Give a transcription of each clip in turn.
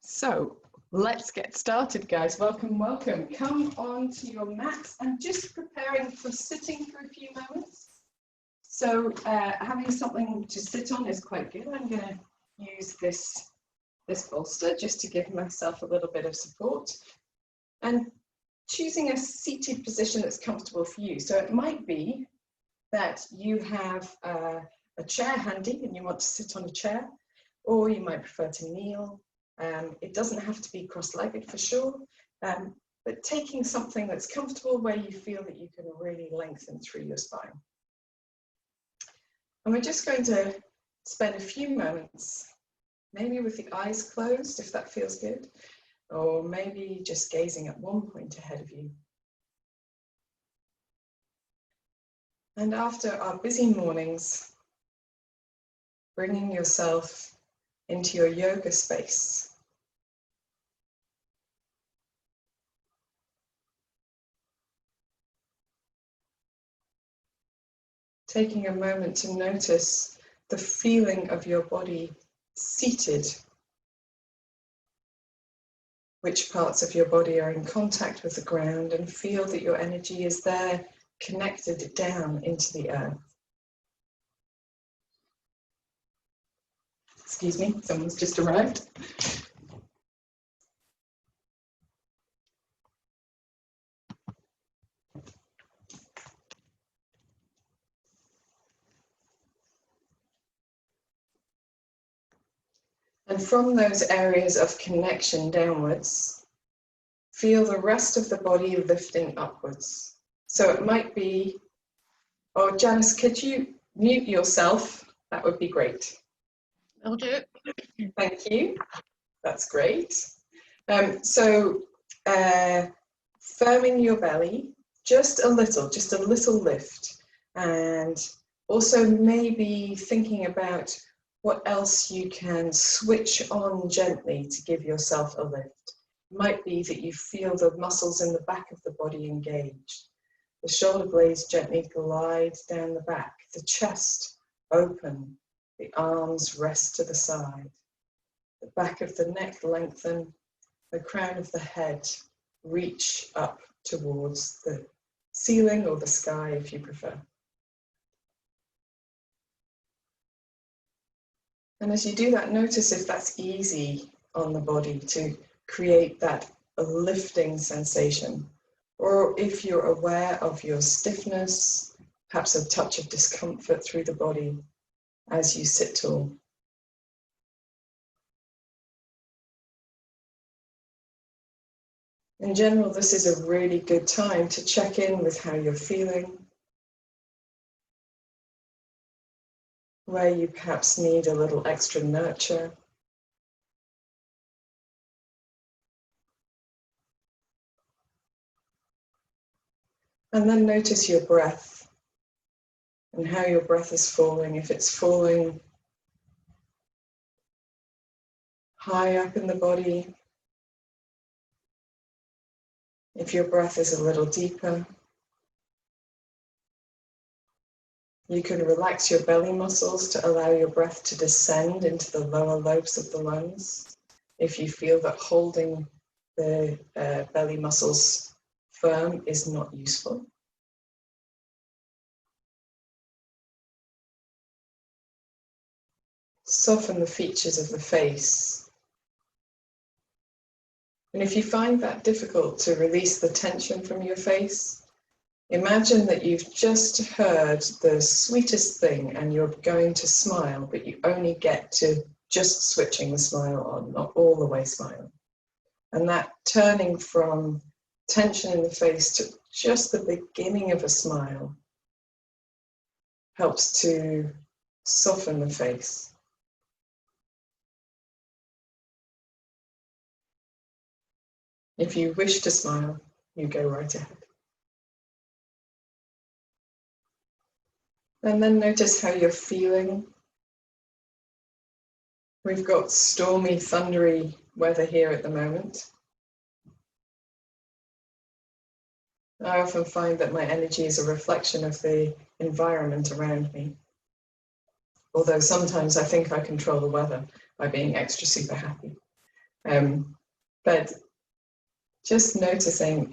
So let's get started, guys. Welcome, welcome. Come onto your mats. I'm just preparing for sitting for a few moments. So having something to sit on is quite good. I'm going to use this bolster just to give myself a little bit of support. And choosing a seated position that's comfortable for you. So it might be that you have a chair handy and you want to sit on a chair, or you might prefer to kneel. It doesn't have to be cross-legged for sure, but taking something that's comfortable where you feel that you can really lengthen through your spine. And we're just going to spend a few moments, maybe with the eyes closed, if that feels good, or maybe just gazing at one point ahead of you. And after our busy mornings, bringing yourself into your yoga space. Taking a moment to notice the feeling of your body seated. Which parts of your body are in contact with the ground, and feel that your energy is there, connected down into the earth. Excuse me, someone's just arrived. And from those areas of connection downwards, feel the rest of the body lifting upwards. So it might be, oh, Janice, could you mute yourself? That would be great. I'll do it. Thank you. That's great. So firming your belly, just a little lift. And also maybe thinking about what else you can switch on gently to give yourself a lift. It might be that you feel the muscles in the back of the body engaged. The shoulder blades gently glide down the back, the chest open, the arms rest to the side, the back of the neck lengthen, the crown of the head reach up towards the ceiling or the sky if you prefer. And as you do that, notice if that's easy on the body to create that lifting sensation, or if you're aware of your stiffness, perhaps a touch of discomfort through the body as you sit tall. In general, this is a really good time to check in with how you're feeling, where you perhaps need a little extra nurture. And then notice your breath and how your breath is falling. If it's falling high up in the body, if your breath is a little deeper, you can relax your belly muscles to allow your breath to descend into the lower lobes of the lungs. If you feel that holding the belly muscles firm is not useful. Soften the features of the face. And if you find that difficult to release the tension from your face, imagine that you've just heard the sweetest thing and you're going to smile, but you only get to just switching the smile on, not all the way smiling. And that turning from tension in the face to just the beginning of a smile helps to soften the face. If you wish to smile, you go right ahead. And then notice how you're feeling. We've got stormy, thundery weather here at the moment. I often find that my energy is a reflection of the environment around me. Although sometimes I think I control the weather by being extra super happy. But just noticing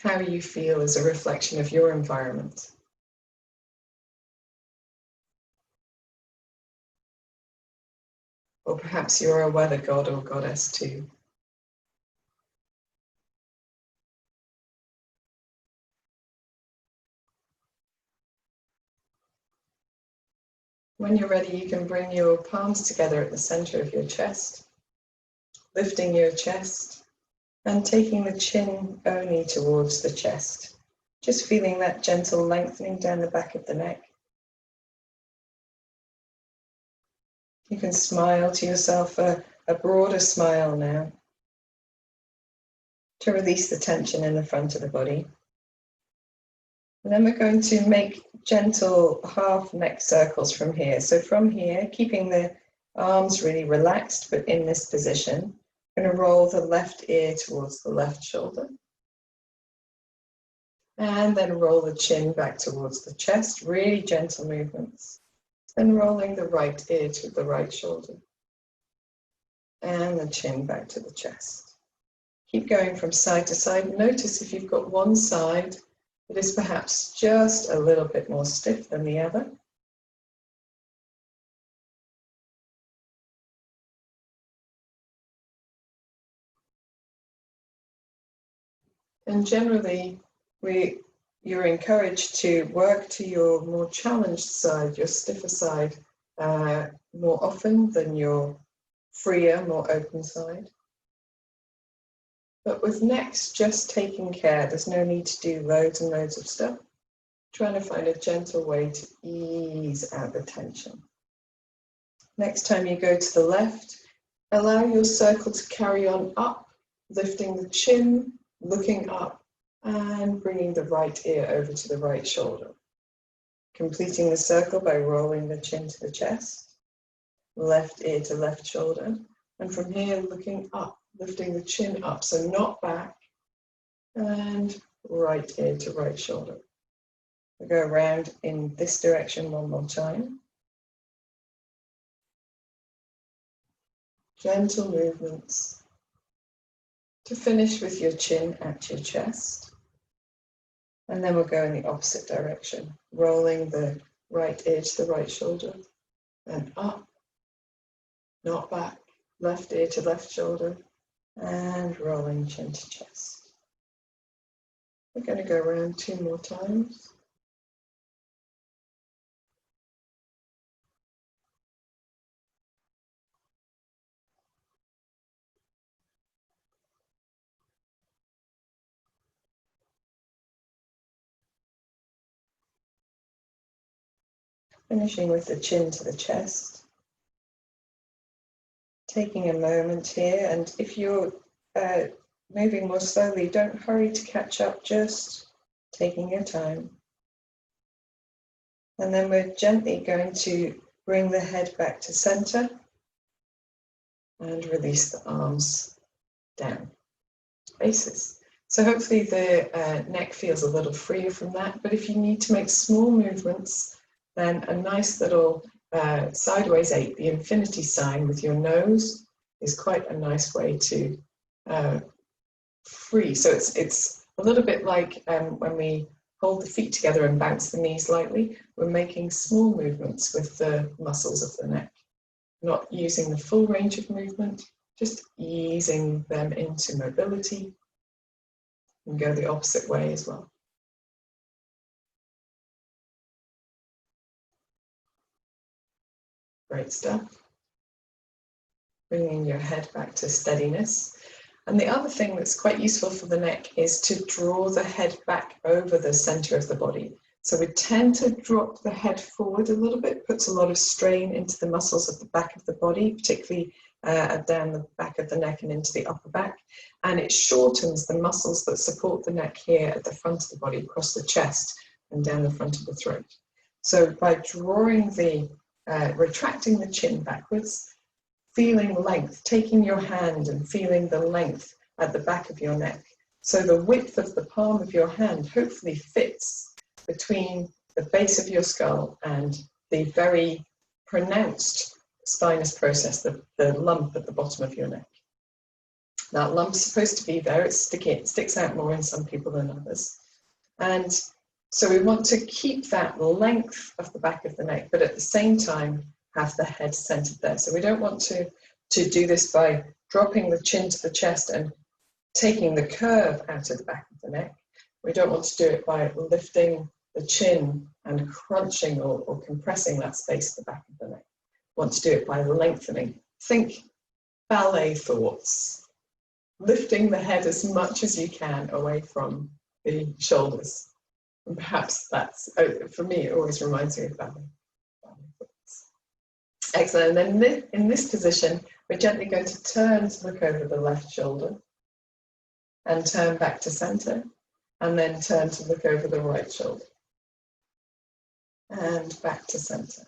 how you feel is a reflection of your environment. Or perhaps you're a weather god or goddess too. When you're ready, you can bring your palms together at the center of your chest, lifting your chest and taking the chin only towards the chest. Just feeling that gentle lengthening down the back of the neck. You can smile to yourself a broader smile now to release the tension in the front of the body. And then we're going to make gentle half neck circles from here. So from here, keeping the arms really relaxed, but in this position, I'm going to roll the left ear towards the left shoulder. And then roll the chin back towards the chest, really gentle movements. Then rolling the right ear to the right shoulder. And the chin back to the chest. Keep going from side to side. Notice if you've got one side that is perhaps just a little bit more stiff than the other. And generally, you're encouraged to work to your more challenged side, your stiffer side, more often than your freer, more open side. But with necks just taking care, there's no need to do loads and loads of stuff. Trying to find a gentle way to ease out the tension. Next time you go to the left, allow your circle to carry on up, lifting the chin, looking up, and bringing the right ear over to the right shoulder. Completing the circle by rolling the chin to the chest, left ear to left shoulder, and from here looking up, lifting the chin up, so not back, and right ear to right shoulder. We go around in this direction one more time. Gentle movements to finish with your chin at your chest. And then we'll go in the opposite direction, rolling the right ear to the right shoulder, and up, not back, left ear to left shoulder, and rolling chin to chest. We're going to go around 2 more times. Finishing with the chin to the chest. Taking a moment here, and if you're moving more slowly, don't hurry to catch up, just taking your time. And then we're gently going to bring the head back to center and release the arms down, faces. So hopefully the neck feels a little freer from that, but if you need to make small movements, then a nice little sideways 8, the infinity sign with your nose, is quite a nice way to free. So it's a little bit like when we hold the feet together and bounce the knees lightly, we're making small movements with the muscles of the neck, not using the full range of movement, just easing them into mobility, and go the opposite way as well. Great stuff. Bringing your head back to steadiness. And the other thing that's quite useful for the neck is to draw the head back over the center of the body. So we tend to drop the head forward a little bit, puts a lot of strain into the muscles of the back of the body, particularly down the back of the neck and into the upper back. And it shortens the muscles that support the neck here at the front of the body, across the chest and down the front of the throat. So by drawing retracting the chin backwards, feeling length, taking your hand and feeling the length at the back of your neck. So the width of the palm of your hand hopefully fits between the base of your skull and the very pronounced spinous process, the lump at the bottom of your neck. That lump's supposed to be there. It's sticky. It sticks out more in some people than others. And so we want to keep that length of the back of the neck, but at the same time have the head centered there. So we don't want to do this by dropping the chin to the chest and taking the curve out of the back of the neck. We don't want to do it by lifting the chin and crunching or compressing that space at the back of the neck. We want to do it by lengthening. Think ballet thoughts. Lifting the head as much as you can away from the shoulders. And perhaps that's, for me, it always reminds me of ballet thoughts. Excellent. And then in this position, we're gently going to turn to look over the left shoulder and turn back to center, and then turn to look over the right shoulder and back to center.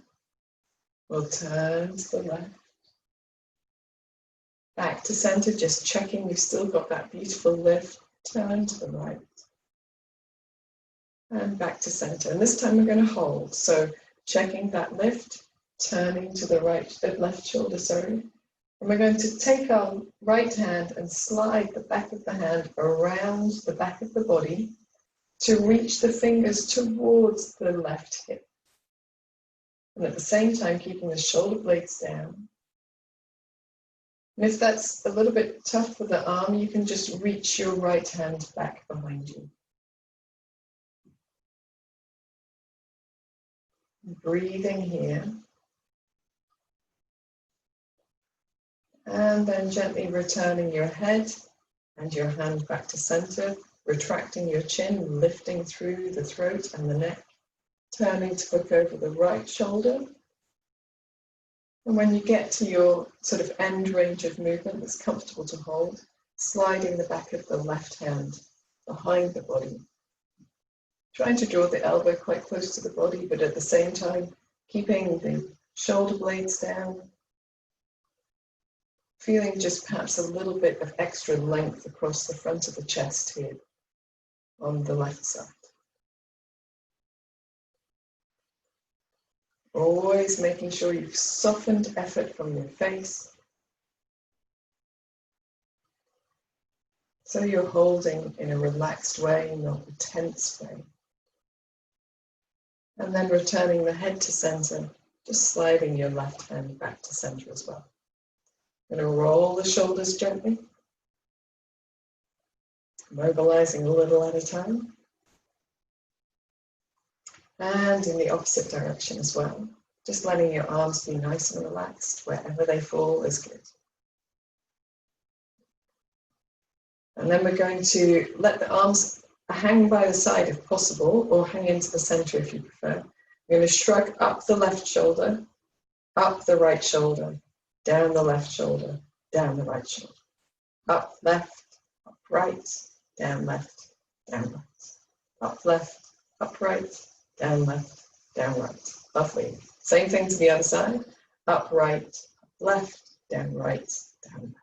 We'll turn to the left, back to center, just checking you've still got that beautiful lift. Turn to the right and back to center. And this time we're going to hold. So checking that lift, turning to the left shoulder, sorry. And we're going to take our right hand and slide the back of the hand around the back of the body to reach the fingers towards the left hip. And at the same time, keeping the shoulder blades down. And if that's a little bit tough for the arm, you can just reach your right hand back behind you. Breathing here. And then gently returning your head and your hand back to center, retracting your chin, lifting through the throat and the neck, turning to look over the right shoulder. And when you get to your sort of end range of movement that's comfortable to hold, sliding the back of the left hand behind the body. Trying to draw the elbow quite close to the body, but at the same time, keeping the shoulder blades down. Feeling just perhaps a little bit of extra length across the front of the chest here on the left side. Always making sure you've softened effort from your face. So you're holding in a relaxed way, not a tense way. And then returning the head to center, just sliding your left hand back to center as well. Going to roll the shoulders gently, mobilizing a little at a time. And in the opposite direction as well. Just letting your arms be nice and relaxed. Wherever they fall is good. And then we're going to let the arms hang by the side if possible, or hang into the center if you prefer. We're going to shrug up the left shoulder, up the right shoulder, down the left shoulder, down the right shoulder. Up left, up right, down left, down right. Up left, up right, down left, down right. Lovely. Same thing to the other side. Up right, up left, down right, down left.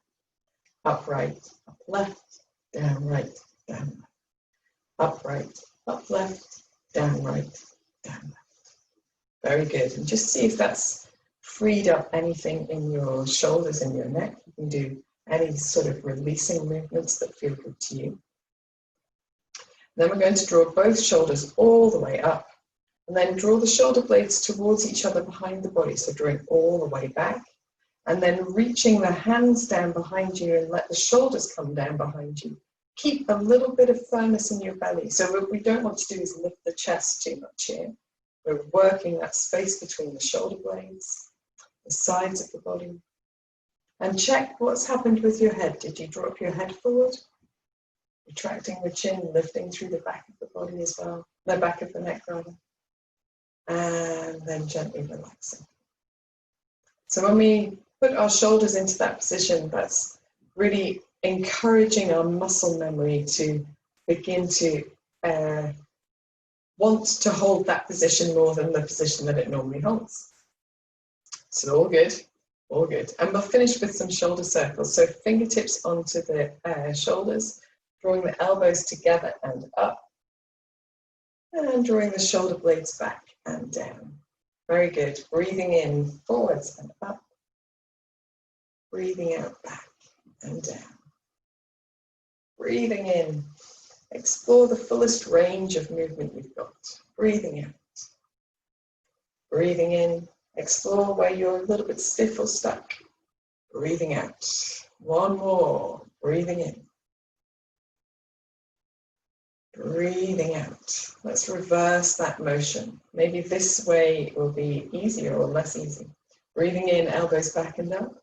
Up right, up left, down right, down left. Up right, up left, down right, down left. Very good. And just see if that's freed up anything in your shoulders and your neck. You can do any sort of releasing movements that feel good to you. Then we're going to draw both shoulders all the way up, and then draw the shoulder blades towards each other behind the body, so drawing all the way back, and then reaching the hands down behind you and let the shoulders come down behind you. Keep a little bit of firmness in your belly. So what we don't want to do is lift the chest too much here. We're working that space between the shoulder blades, the sides of the body. And check what's happened with your head. Did you drop your head forward? Retracting the chin, lifting through the back of the body as well. The back of the neck rather. And then gently relaxing. So when we put our shoulders into that position, that's really encouraging our muscle memory to begin to want to hold that position more than the position that it normally holds. So all good, all good. And we'll finish with some shoulder circles. So fingertips onto the shoulders, drawing the elbows together and up, and drawing the shoulder blades back and down. Very good. Breathing in, forwards and up, Breathing out, back and down. Breathing in. Explore the fullest range of movement you've got. Breathing out. Breathing in. Explore where you're a little bit stiff or stuck. Breathing out. One more. Breathing in. Breathing out. Let's reverse that motion. Maybe this way will be easier or less easy. Breathing in, elbows back and up.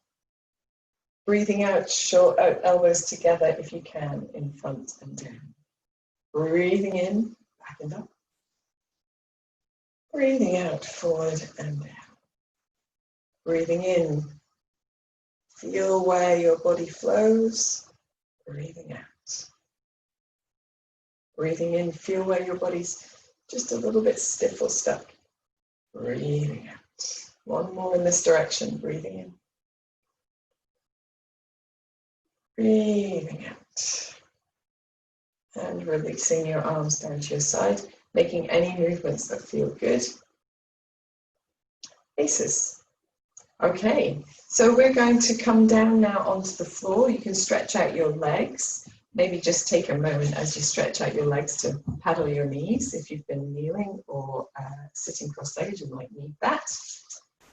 Breathing out, short out elbows together if you can, in front and down. Breathing in, back and up. Breathing out, forward and down. Breathing in, feel where your body flows. Breathing out. Breathing in, feel where your body's just a little bit stiff or stuck. Breathing out. One more in this direction, breathing in. Breathing out. And releasing your arms down to your side, making any movements that feel good. Aces. Okay, so we're going to come down now onto the floor. You can stretch out your legs. Maybe just take a moment as you stretch out your legs to paddle your knees. If you've been kneeling or sitting cross-legged, you might need that.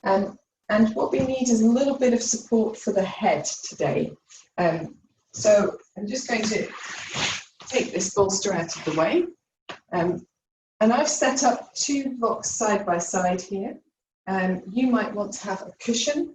And what we need is a little bit of support for the head today. So I'm just going to take this bolster out of the way. And I've set up two blocks side by side here. You might want to have a cushion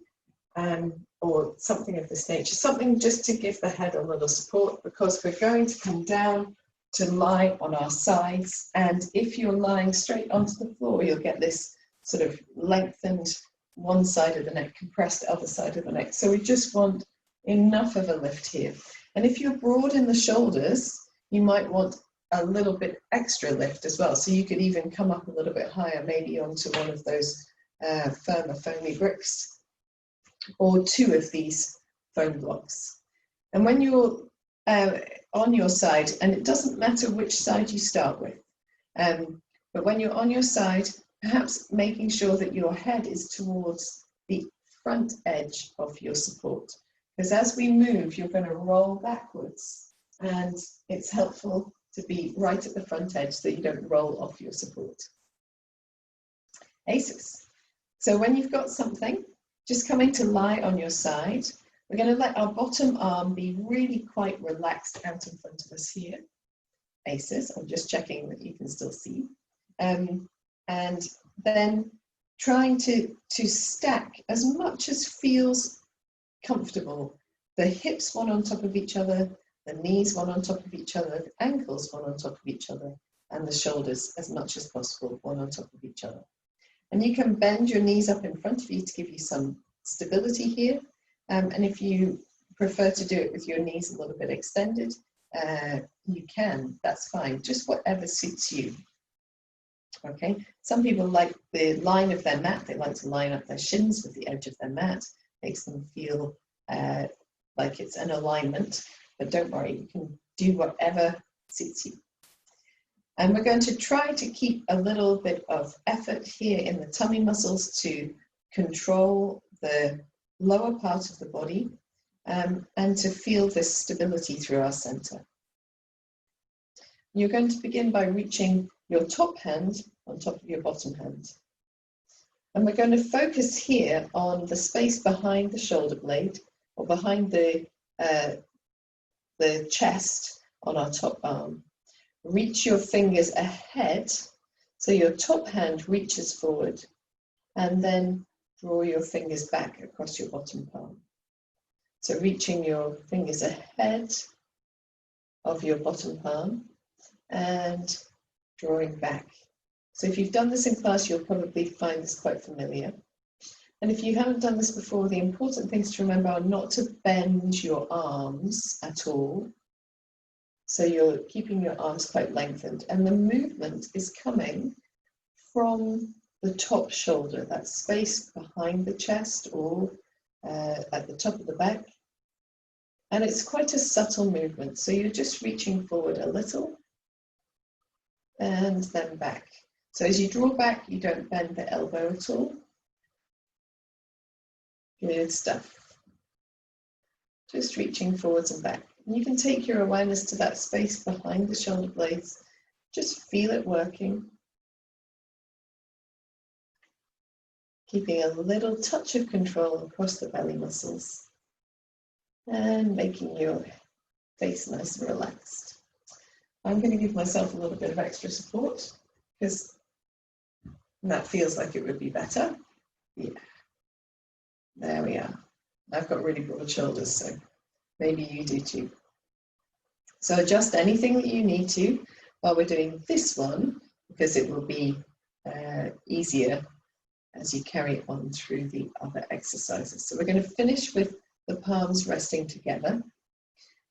or something of this nature, something just to give the head a little support, because we're going to come down to lie on our sides. And if you're lying straight onto the floor, you'll get this sort of lengthened one side of the neck, compressed other side of the neck. So we just want enough of a lift here. And if you're broad in the shoulders, you might want a little bit extra lift as well. So you could even come up a little bit higher, maybe onto one of those firmer foamy bricks, or two of these foam blocks. And when you're on your side, and it doesn't matter which side you start with, but when you're on your side, perhaps making sure that your head is towards the front edge of your support. Because as we move, you're going to roll backwards, and it's helpful to be right at the front edge so you don't roll off your support. Aces. So when you've got something, just coming to lie on your side, we're going to let our bottom arm be really quite relaxed out in front of us here. Aces, I'm just checking that you can still see. And then trying to stack as much as feels comfortable. The hips one on top of each other, the knees one on top of each other, the ankles one on top of each other, and the shoulders as much as possible one on top of each other. And you can bend your knees up in front of you to give you some stability here. And if you prefer to do it with your knees a little bit extended, you can, that's fine, just whatever suits you. Okay, some people like the line of their mat, they like to line up their shins with the edge of their mat, makes them feel like it's an alignment, but don't worry, you can do whatever suits you. And we're going to try to keep a little bit of effort here in the tummy muscles to control the lower part of the body and to feel this stability through our center. You're going to begin by reaching your top hand on top of your bottom hand. And we're going to focus here on the space behind the shoulder blade, or behind the chest on our top arm. Reach your fingers ahead, so your top hand reaches forward, and then draw your fingers back across your bottom palm. So reaching your fingers ahead of your bottom palm and drawing back. So if you've done this in class, you'll probably find this quite familiar. And if you haven't done this before, the important things to remember are not to bend your arms at all. So you're keeping your arms quite lengthened, and the movement is coming from the top shoulder, that space behind the chest or at the top of the back. And it's quite a subtle movement. So you're just reaching forward a little and then back. So as you draw back, you don't bend the elbow at all. Good stuff. Just reaching forwards and back. And you can take your awareness to that space behind the shoulder blades. Just feel it working. Keeping a little touch of control across the belly muscles. And making your face nice and relaxed. I'm going to give myself a little bit of extra support because that feels like it would be better. Yeah. There we are. I've got really broad shoulders, so maybe you do too. So adjust anything that you need to while we're doing this one, because it will be easier as you carry on through the other exercises. So we're going to finish with the palms resting together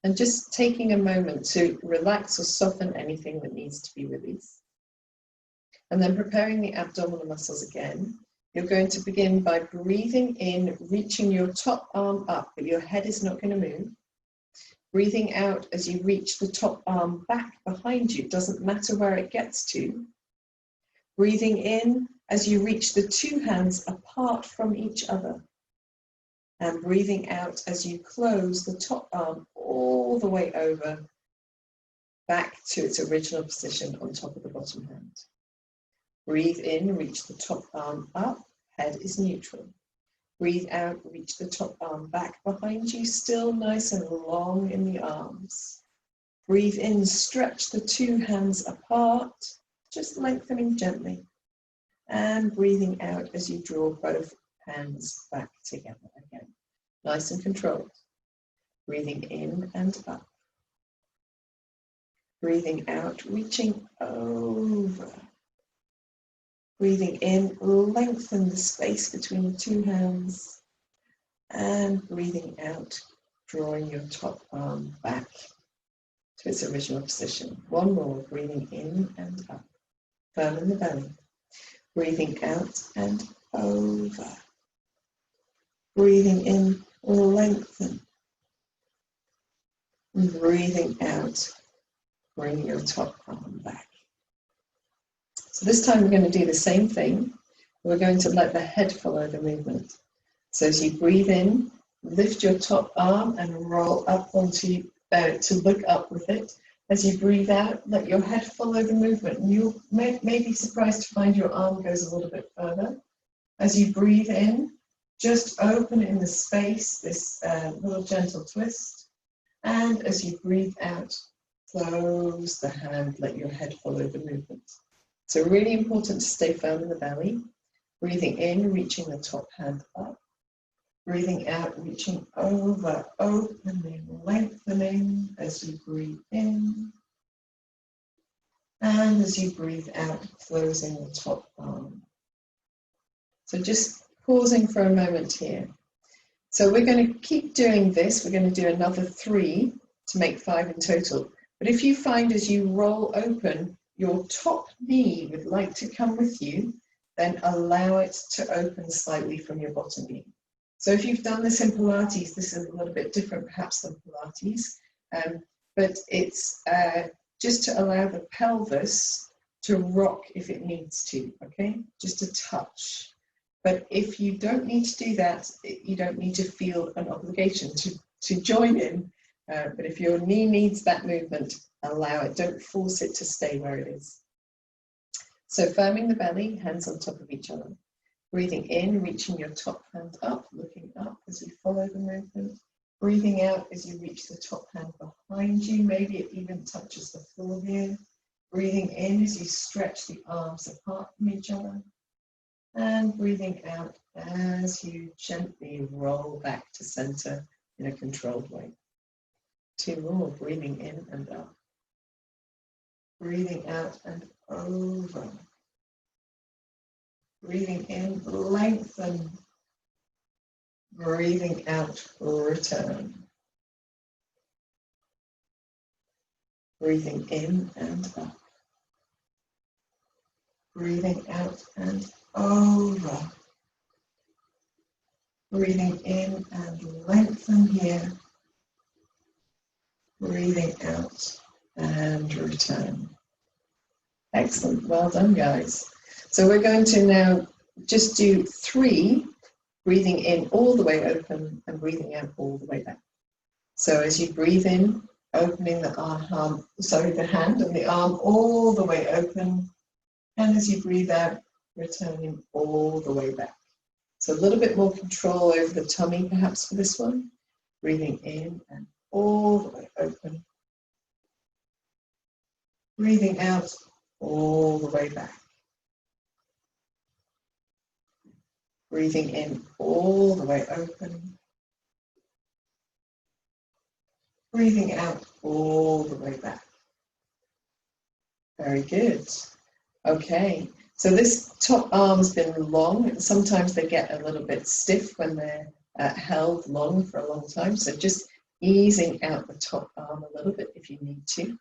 and just taking a moment to relax or soften anything that needs to be released. And then preparing the abdominal muscles again. You're going to begin by breathing in, reaching your top arm up, but your head is not going to move. Breathing out as you reach the top arm back behind you. It doesn't matter where it gets to. Breathing in as you reach the two hands apart from each other. And breathing out as you close the top arm all the way over, back to its original position on top of the bottom hand. Breathe in, reach the top arm up, head is neutral. Breathe out, reach the top arm back behind you, still nice and long in the arms. Breathe in, stretch the two hands apart, just lengthening gently. And breathing out as you draw both hands back together again. Nice and controlled. Breathing in and up. Breathing out, reaching over. Breathing in, lengthen the space between the two hands. And breathing out, drawing your top arm back to its original position. One more, breathing in and up. Firm in the belly. Breathing out and over. Breathing in, lengthen. And breathing out, bring your top arm back. So this time we're going to do the same thing. We're going to let the head follow the movement. So as you breathe in, lift your top arm and roll up onto to look up with it. As you breathe out, let your head follow the movement. You may be surprised to find your arm goes a little bit further. As you breathe in, just open in the space, this little gentle twist. And as you breathe out, close the hand, let your head follow the movement. So really important to stay firm in the belly. Breathing in, reaching the top hand up. Breathing out, reaching over, opening, lengthening as you breathe in. And as you breathe out, closing the top arm. So just pausing for a moment here. So we're going to keep doing this. We're going to do another 3 to make 5 in total. But if you find as you roll open, your top knee would like to come with you, then allow it to open slightly from your bottom knee. So if you've done this in Pilates, this is a little bit different perhaps than Pilates, but it's just to allow the pelvis to rock if it needs to, okay? Just a touch. But if you don't need to do that, you don't need to feel an obligation to join in. But if your knee needs that movement, allow it. Don't force it to stay where it is. So firming the belly, hands on top of each other. Breathing in, reaching your top hand up, looking up as you follow the movement. Breathing out as you reach the top hand behind you. Maybe it even touches the floor here. Breathing in as you stretch the arms apart from each other. And breathing out as you gently roll back to center in a controlled way. 2 more, breathing in and up. Breathing out and over. Breathing in, lengthen. Breathing out, return. Breathing in and up. Breathing out and over. Breathing in and lengthen here. Breathing out and return. Excellent, well done guys. So we're going to now just do 3, breathing in all the way open and breathing out all the way back. So as you breathe in, opening the the hand and the arm all the way open. And as you breathe out, returning all the way back. So a little bit more control over the tummy perhaps for this one. Breathing in and all the way open. Breathing out all the way back. Breathing in all the way open. Breathing out all the way back. Very good. Okay, so this top arm's been long. Sometimes they get a little bit stiff when they're held long for a long time. So just easing out the top arm a little bit if you need to.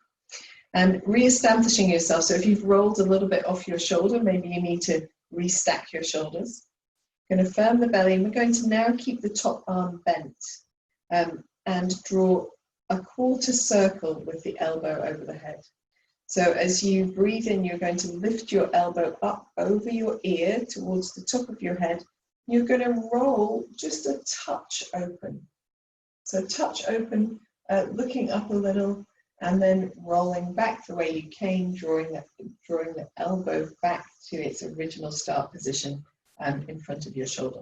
And re-establishing yourself. So if you've rolled a little bit off your shoulder, maybe you need to restack your shoulders. Going to firm the belly, and we're going to now keep the top arm bent and draw a quarter circle with the elbow over the head. So as you breathe in, you're going to lift your elbow up over your ear towards the top of your head. You're going to roll just a touch open. So touch open, looking up a little, and then rolling back the way you came, drawing the elbow back to its original start position in front of your shoulder.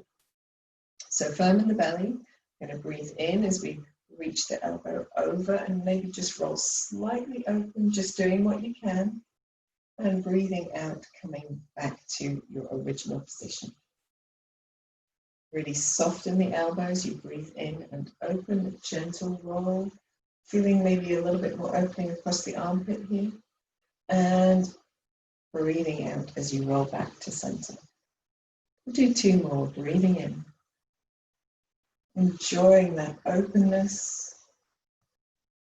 So firm in the belly. Going to breathe in as we reach the elbow over and maybe just roll slightly open, just doing what you can, and breathing out, coming back to your original position. Really soften the elbows. You breathe in and open, a gentle roll, feeling maybe a little bit more opening across the armpit here, and breathing out as you roll back to center. We'll do two more. Breathing in, enjoying that openness,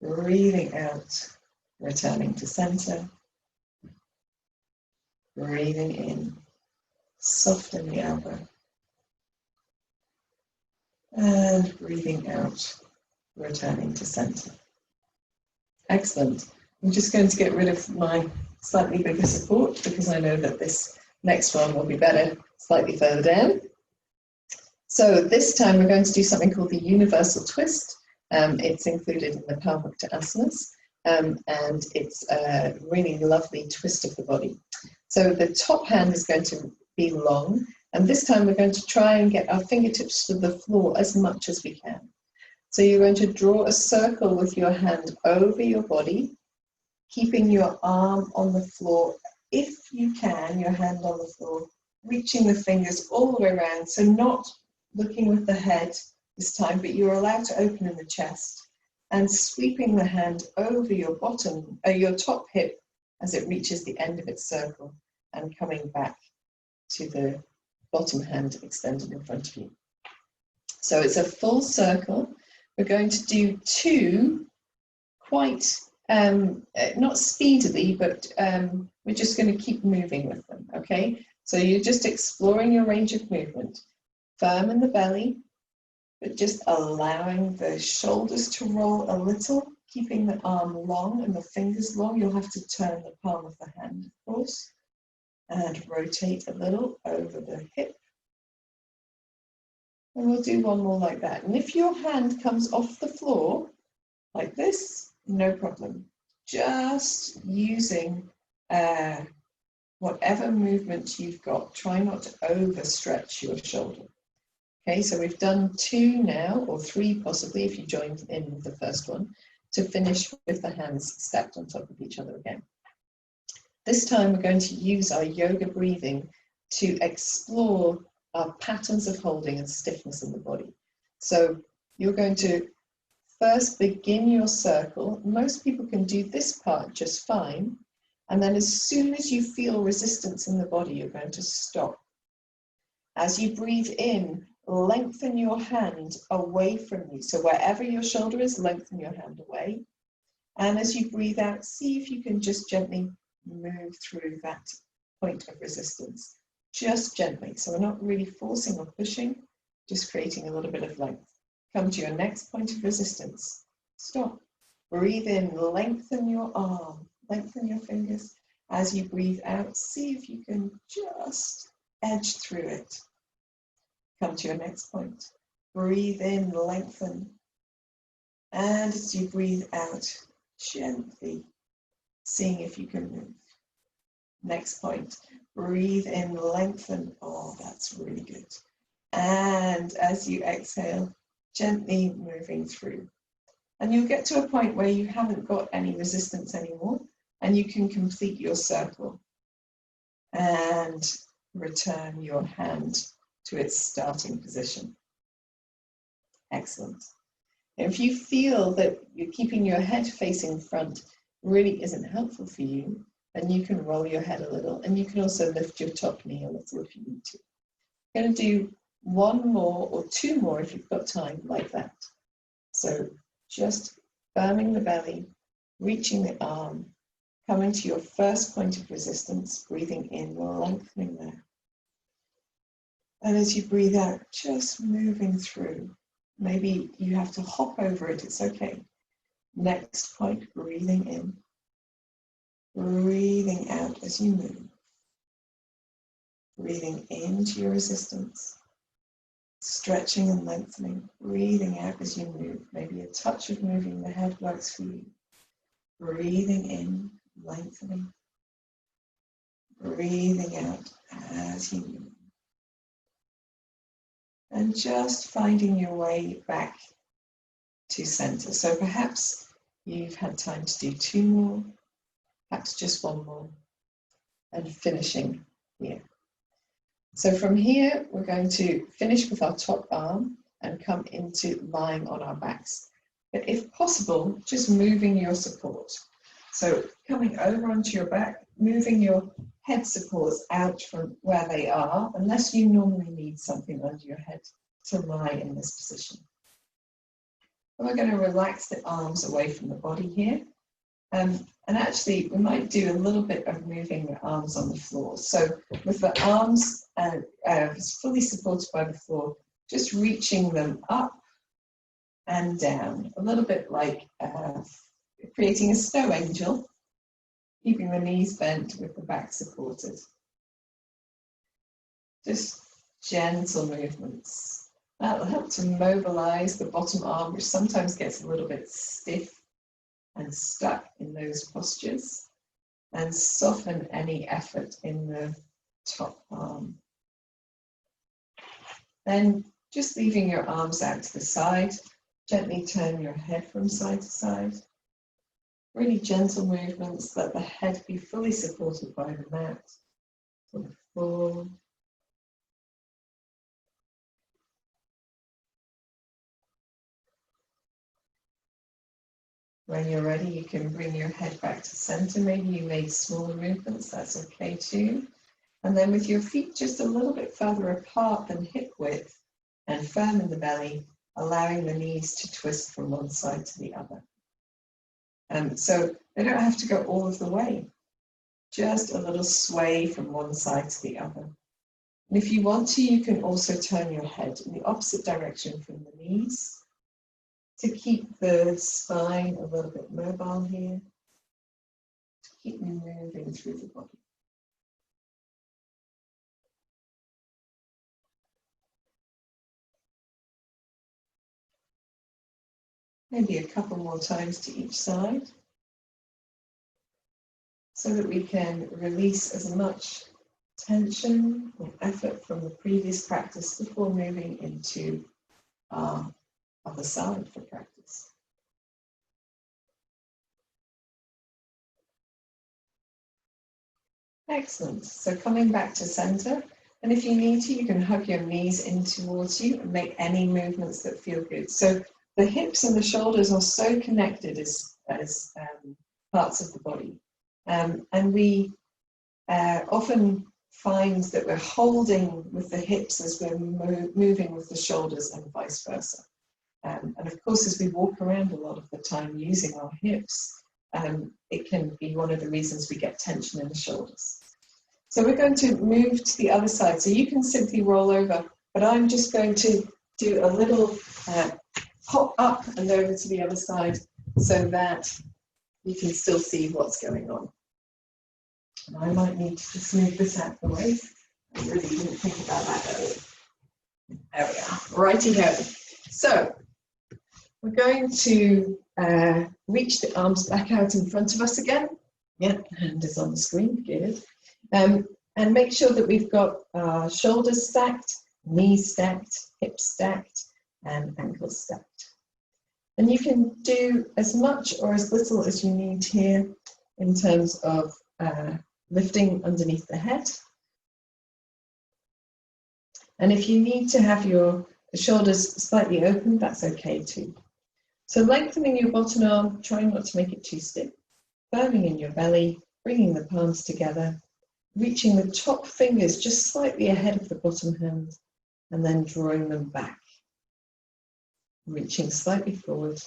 breathing out, returning to center, breathing in, soften the elbow, and breathing out, returning to center. Excellent. I'm just going to get rid of my slightly bigger support because I know that this next one will be better slightly further down. So this time we're going to do something called the universal twist. It's included in the Palmukta-asanas, and it's a really lovely twist of the body. So the top hand is going to be long, and this time we're going to try and get our fingertips to the floor as much as we can. So you're going to draw a circle with your hand over your body, keeping your arm on the floor, if you can, your hand on the floor, reaching the fingers all the way around, so not looking with the head this time, but you're allowed to open in the chest, and sweeping the hand over your your top hip as it reaches the end of its circle, and coming back to the bottom hand extended in front of you. So it's a full circle. We're going to do two quite, not speedily, but we're just going to keep moving with them, okay? So you're just exploring your range of movement. Firm in the belly, but just allowing the shoulders to roll a little, keeping the arm long and the fingers long. You'll have to turn the palm of the hand, of course, and rotate a little over the hip. And we'll do one more like that. And if your hand comes off the floor like this, no problem. Just using whatever movement you've got. Try not to overstretch your shoulder. Okay, so we've done two now, or three possibly if you joined in with the first one, to finish with the hands stacked on top of each other again. This time we're going to use our yoga breathing to explore our patterns of holding and stiffness in the body. So you're going to first begin your circle. Most people can do this part just fine. And then as soon as you feel resistance in the body, you're going to stop. As you breathe in, lengthen your hand away from you. So wherever your shoulder is, lengthen your hand away. And as you breathe out, see if you can just gently move through that point of resistance. Just gently. So we're not really forcing or pushing, just creating a little bit of length. Come to your next point of resistance. Stop. Breathe in, lengthen your arm, lengthen your fingers. As you breathe out, see if you can just edge through it. Come to your next point. Breathe in, lengthen. And as you breathe out, gently seeing if you can move. Next point, breathe in, lengthen. Oh, that's really good. And as you exhale, gently moving through. And you'll get to a point where you haven't got any resistance anymore, and you can complete your circle and return your hand to its starting position. Excellent. If you feel that you're keeping your head facing front really isn't helpful for you, then you can roll your head a little, and you can also lift your top knee a little if you need to. You're going to do one more or two more if you've got time like that. So just firming the belly, reaching the arm, coming to your first point of resistance, breathing in, lengthening there. And as you breathe out, just moving through. Maybe you have to hop over it, it's okay. Next point, breathing in, breathing out as you move. Breathing into your resistance, stretching and lengthening, breathing out as you move. Maybe a touch of moving the head works for you. Breathing in, lengthening, breathing out as you move. And just finding your way back to center. So perhaps you've had time to do two more, perhaps just one more, and finishing here. So from here, we're going to finish with our top arm and come into lying on our backs. But if possible, just moving your support. So coming over onto your back, moving your head supports out from where they are, unless you normally need something under your head to lie in this position. And we're going to relax the arms away from the body here. And actually, we might do a little bit of moving the arms on the floor. So with the arms fully supported by the floor, just reaching them up and down, a little bit like creating a snow angel, keeping the knees bent with the back supported. Just gentle movements. That'll help to mobilize the bottom arm, which sometimes gets a little bit stiff and stuck in those postures, and soften any effort in the top arm. Then just leaving your arms out to the side, gently turn your head from side to side. Really gentle movements, let the head be fully supported by the mat, to the floor. When you're ready, you can bring your head back to center. Maybe you made smaller movements, that's okay too. And then with your feet just a little bit further apart than hip width and firm in the belly, allowing the knees to twist from one side to the other. So they don't have to go all of the way, just a little sway from one side to the other. And if you want to, you can also turn your head in the opposite direction from the knees, to keep the spine a little bit mobile here, to keep moving through the body. Maybe a couple more times to each side, so that we can release as much tension or effort from the previous practice before moving into our other side for practice. Excellent. So coming back to center, and if you need to, you can hug your knees in towards you and make any movements that feel good. So the hips and the shoulders are so connected as parts of the body. And we often find that we're holding with the hips as we're moving with the shoulders and vice versa. And of course, as we walk around a lot of the time using our hips, it can be one of the reasons we get tension in the shoulders. So we're going to move to the other side. So you can simply roll over, but I'm just going to do a little hop up and over to the other side so that you can still see what's going on. And I might need to just move this out of the way. I really didn't think about that earlier. There we are. Righty-ho. So We're going to reach the arms back out in front of us again. Yeah, hand is on the screen, good. And make sure that we've got our shoulders stacked, knees stacked, hips stacked, and ankles stacked. And you can do as much or as little as you need here in terms of lifting underneath the head. And if you need to have your shoulders slightly open, that's okay too. So lengthening your bottom arm, trying not to make it too stiff, firming in your belly, bringing the palms together, reaching the top fingers just slightly ahead of the bottom hand, and then drawing them back. Reaching slightly forward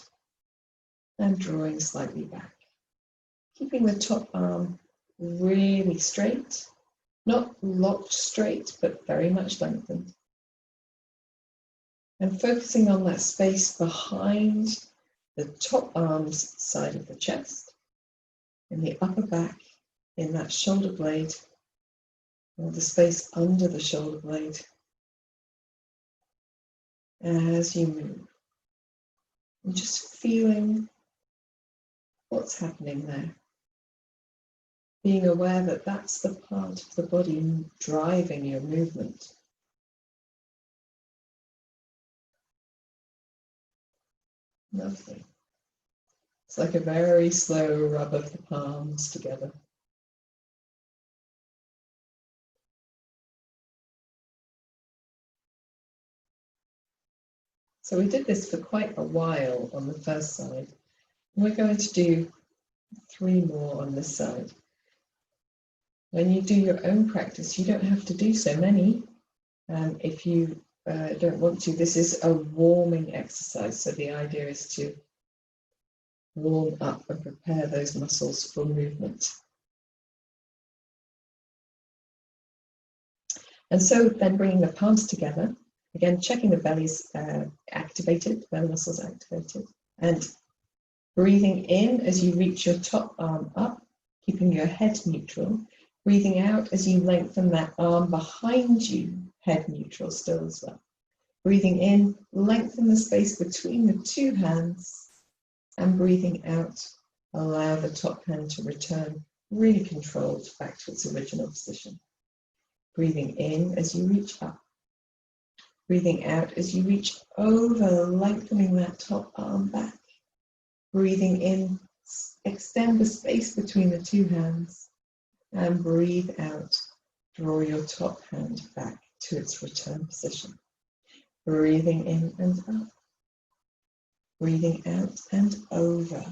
and drawing slightly back. Keeping the top arm really straight, not locked straight, but very much lengthened. And focusing on that space behind the top arm's side of the chest, in the upper back, in that shoulder blade, or the space under the shoulder blade, as you move. And just feeling what's happening there. Being aware that that's the part of the body driving your movement. Lovely. It's like a very slow rub of the palms together. So we did this for quite a while on the first side. We're going to do 3 more on this side. When you do your own practice, you don't have to do so many. If you don't want to, this is a warming exercise. So the idea is to warm up and prepare those muscles for movement. And so then bringing the palms together, again, checking the belly's activated, belly muscles activated, and breathing in as you reach your top arm up, keeping your head neutral. Breathing out as you lengthen that arm behind you, head neutral still as well. Breathing in, lengthen the space between the 2 hands, and breathing out, allow the top hand to return really controlled back to its original position. Breathing in as you reach up. Breathing out as you reach over, lengthening that top arm back. Breathing in, extend the space between the 2 hands. And breathe out, draw your top hand back to its return position. Breathing in and up. Breathing out and over.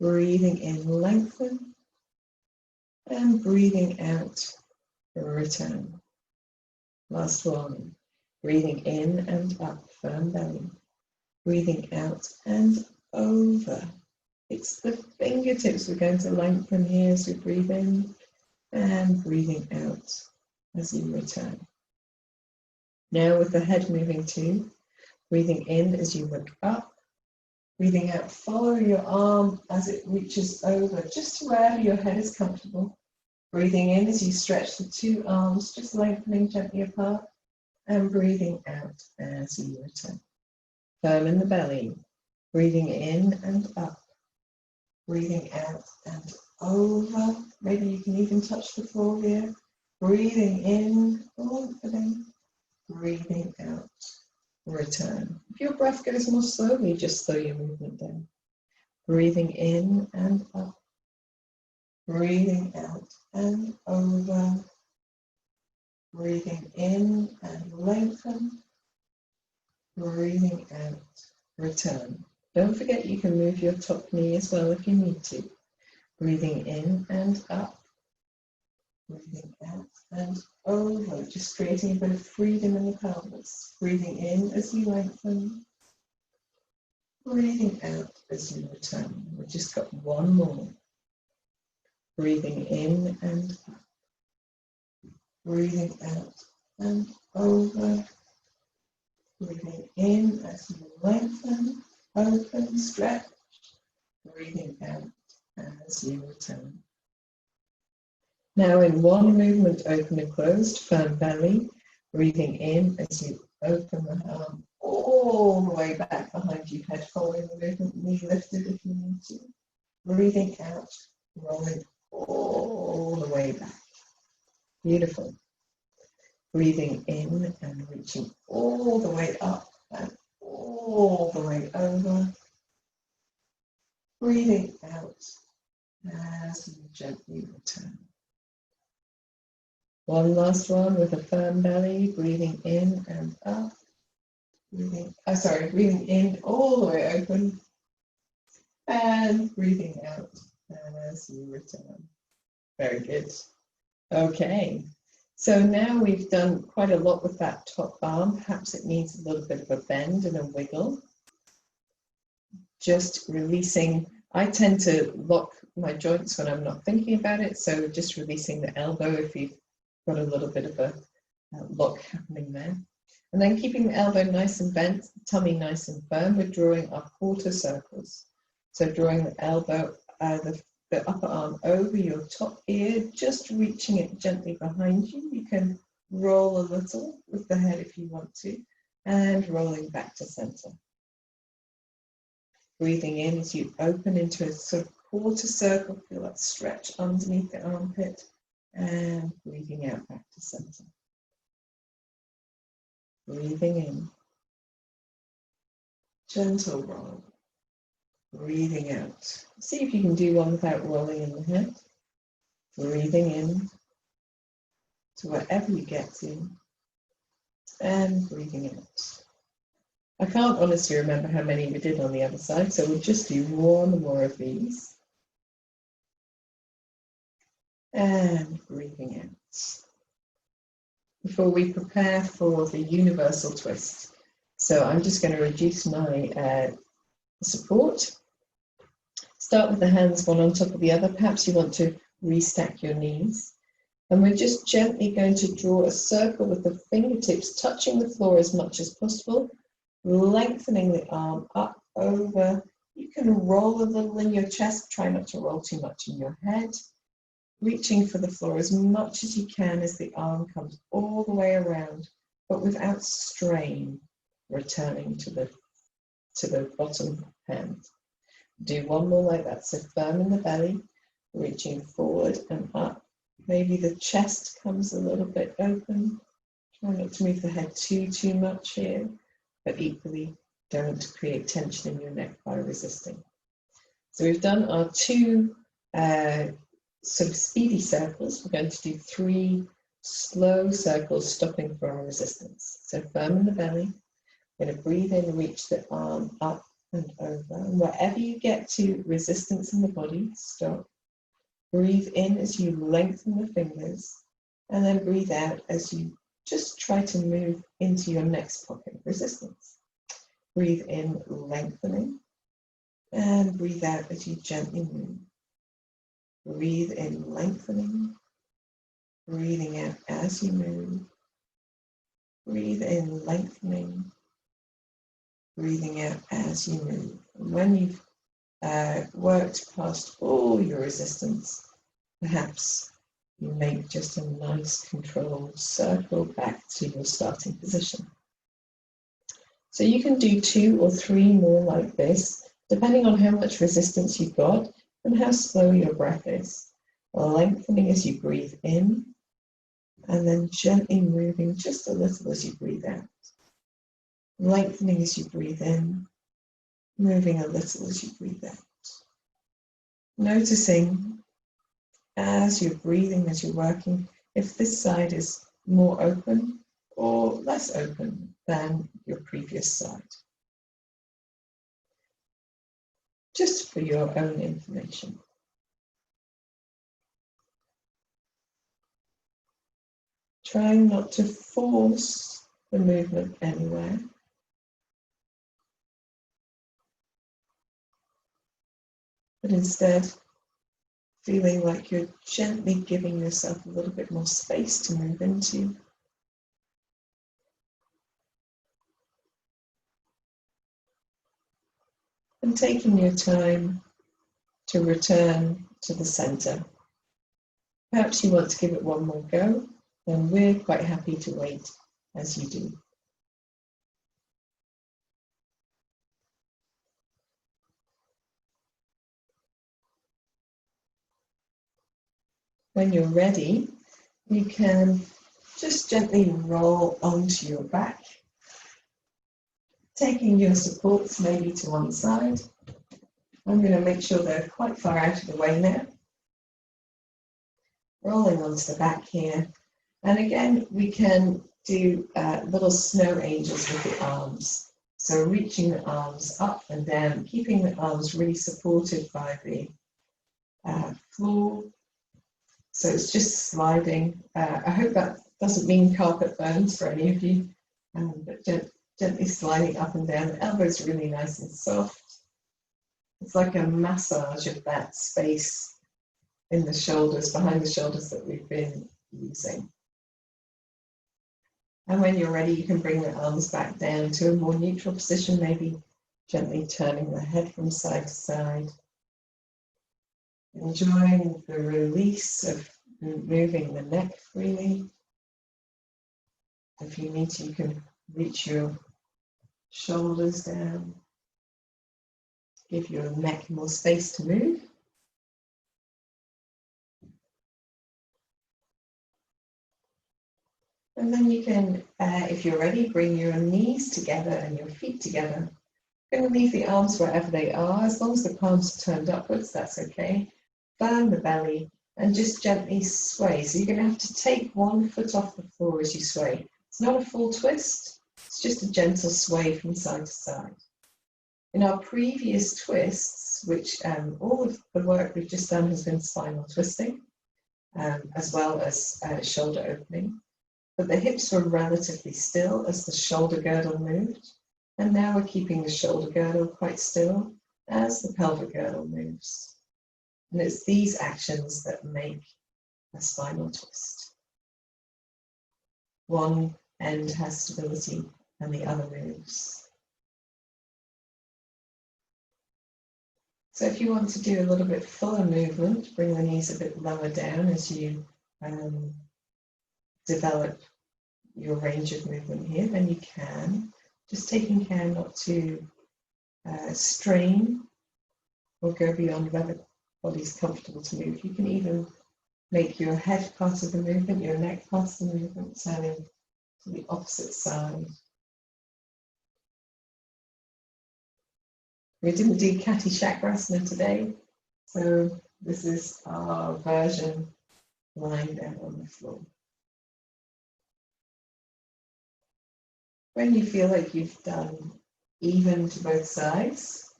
Breathing in, lengthen. And breathing out, return. Last one. Breathing in and up, firm belly. Breathing out and over. It's the fingertips we're going to lengthen here as we breathe in and breathing out as you return. Now with the head moving too, breathing in as you look up, breathing out, follow your arm as it reaches over, just to wherever your head is comfortable. Breathing in as you stretch the 2 arms, just lengthening gently apart, and breathing out as you return. Firm in the belly, breathing in and up. Breathing out and over. Maybe you can even touch the floor here. Breathing in, lengthening. Breathing out, return. If your breath goes more slowly, just slow your movement down. Breathing in and up. Breathing out and over. Breathing in and lengthen. Breathing out, return. Don't forget you can move your top knee as well if you need to. Breathing in and up. Breathing out and over. Just creating a bit of freedom in the pelvis. Breathing in as you lengthen. Breathing out as you return. We've just got 1 more. Breathing in and up. Breathing out and over. Breathing in as you lengthen. Open, stretch, breathing out as you return. Now in 1 movement, open and closed, firm belly, breathing in as you open the arm all the way back behind you, head following the movement, knee lifted if you need to. Breathing out, rolling all the way back. Beautiful. Breathing in and reaching all the way up and all the way over. Breathing out as you gently return. One last one with a firm belly, breathing in and up. Breathing in all the way open and breathing out as you return. Very good. Okay, so now we've done quite a lot with that top arm. Perhaps it needs a little bit of a bend and a wiggle. Just releasing. I tend to lock my joints when I'm not thinking about it, so just releasing the elbow if you've got a little bit of a lock happening there. And then keeping the elbow nice and bent, tummy nice and firm, we're drawing our quarter circles. So drawing the elbow, the upper arm over your top ear, just reaching it gently behind you. You can roll a little with the head if you want to, and rolling back to center. Breathing in as you open into a sort of quarter circle, feel that stretch underneath the armpit, and breathing out back to center. Breathing in, gentle roll. Breathing out. See if you can do one without rolling in the head. Breathing in to wherever you get to, and breathing out. I can't honestly remember how many we did on the other side, so we'll just do one more of these. And breathing out. Before we prepare for the universal twist. So I'm just going to reduce my support. Start with the hands one on top of the other. Perhaps you want to restack your knees. And we're just gently going to draw a circle with the fingertips touching the floor as much as possible, lengthening the arm up over. You can roll a little in your chest. Try not to roll too much in your head. Reaching for the floor as much as you can as the arm comes all the way around, but without strain, returning to the bottom hand. Do one more like that, so firm in the belly, reaching forward and up. Maybe the chest comes a little bit open. Try not to move the head too much here, but equally don't create tension in your neck by resisting. So we've done our two sort of speedy circles. We're going to do 3 slow circles, stopping for our resistance. So firm in the belly. We're going to breathe in, reach the arm up and over. And wherever you get to resistance in the body, stop. Breathe in as you lengthen the fingers, and then breathe out as you just try to move into your next pocket of resistance. Breathe in, lengthening, and breathe out as you gently move. Breathe in, lengthening, breathing out as you move. Breathe in, lengthening, breathing out as you move. And when you've worked past all your resistance, perhaps you make just a nice controlled circle back to your starting position. So you can do 2 or 3 more like this, depending on how much resistance you've got and how slow your breath is. Lengthening as you breathe in, and then gently moving just a little as you breathe out. Lengthening as you breathe in, moving a little as you breathe out. Noticing as you're breathing, as you're working, if this side is more open or less open than your previous side. Just for your own information. Trying not to force the movement anywhere. But instead, feeling like you're gently giving yourself a little bit more space to move into. And taking your time to return to the center. Perhaps you want to give it one more go, then we're quite happy to wait as you do. When you're ready, you can just gently roll onto your back, taking your supports maybe to one side. I'm going to make sure they're quite far out of the way now. Rolling onto the back here. And again, we can do little snow angels with the arms. So reaching the arms up and down, keeping the arms really supported by the floor. So it's just sliding. I hope that doesn't mean carpet burns for any of you, but gently sliding up and down. The elbows are really nice and soft. It's like a massage of that space in the shoulders, behind the shoulders that we've been using. And when you're ready, you can bring the arms back down to a more neutral position, maybe gently turning the head from side to side. Enjoying the release of moving the neck freely. If you need to, you can reach your shoulders down. Give your neck more space to move. And then you can, if you're ready, bring your knees together and your feet together. You're going to leave the arms wherever they are. As long as the palms are turned upwards, that's okay. Firm the belly and just gently sway. So you're going to have to take one foot off the floor as you sway. It's not a full twist. It's just a gentle sway from side to side. In our previous twists, which all of the work we've just done has been spinal twisting, as well as shoulder opening. But the hips were relatively still as the shoulder girdle moved. And now we're keeping the shoulder girdle quite still as the pelvic girdle moves. And it's these actions that make a spinal twist. One end has stability and the other moves. So if you want to do a little bit fuller movement, bring the knees a bit lower down as you develop your range of movement here, then you can. Just taking care not to strain or go beyond where the body's comfortable to move. You can even make your head part of the movement, your neck part of the movement, turning to the opposite side. We didn't do Kati Chakrasana today, so this is our version lying down on the floor. When you feel like you've done even to both sides,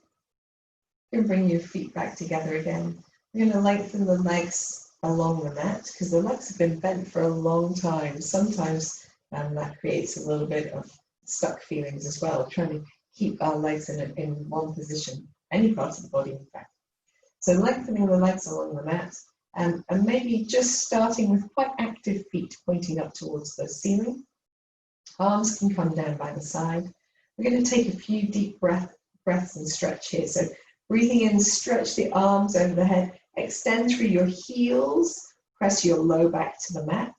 you can bring your feet back together again. You're going to lengthen the legs along the mat because the legs have been bent for a long time. Sometimes that creates a little bit of stuck feelings as well, trying to keep our legs in one position, any part of the body in fact. So lengthening the legs along the mat and maybe just starting with quite active feet pointing up towards the ceiling. Arms can come down by the side. We're going to take a few deep breaths and stretch here. So breathing in, stretch the arms over the head, extend through your heels, press your low back to the mat.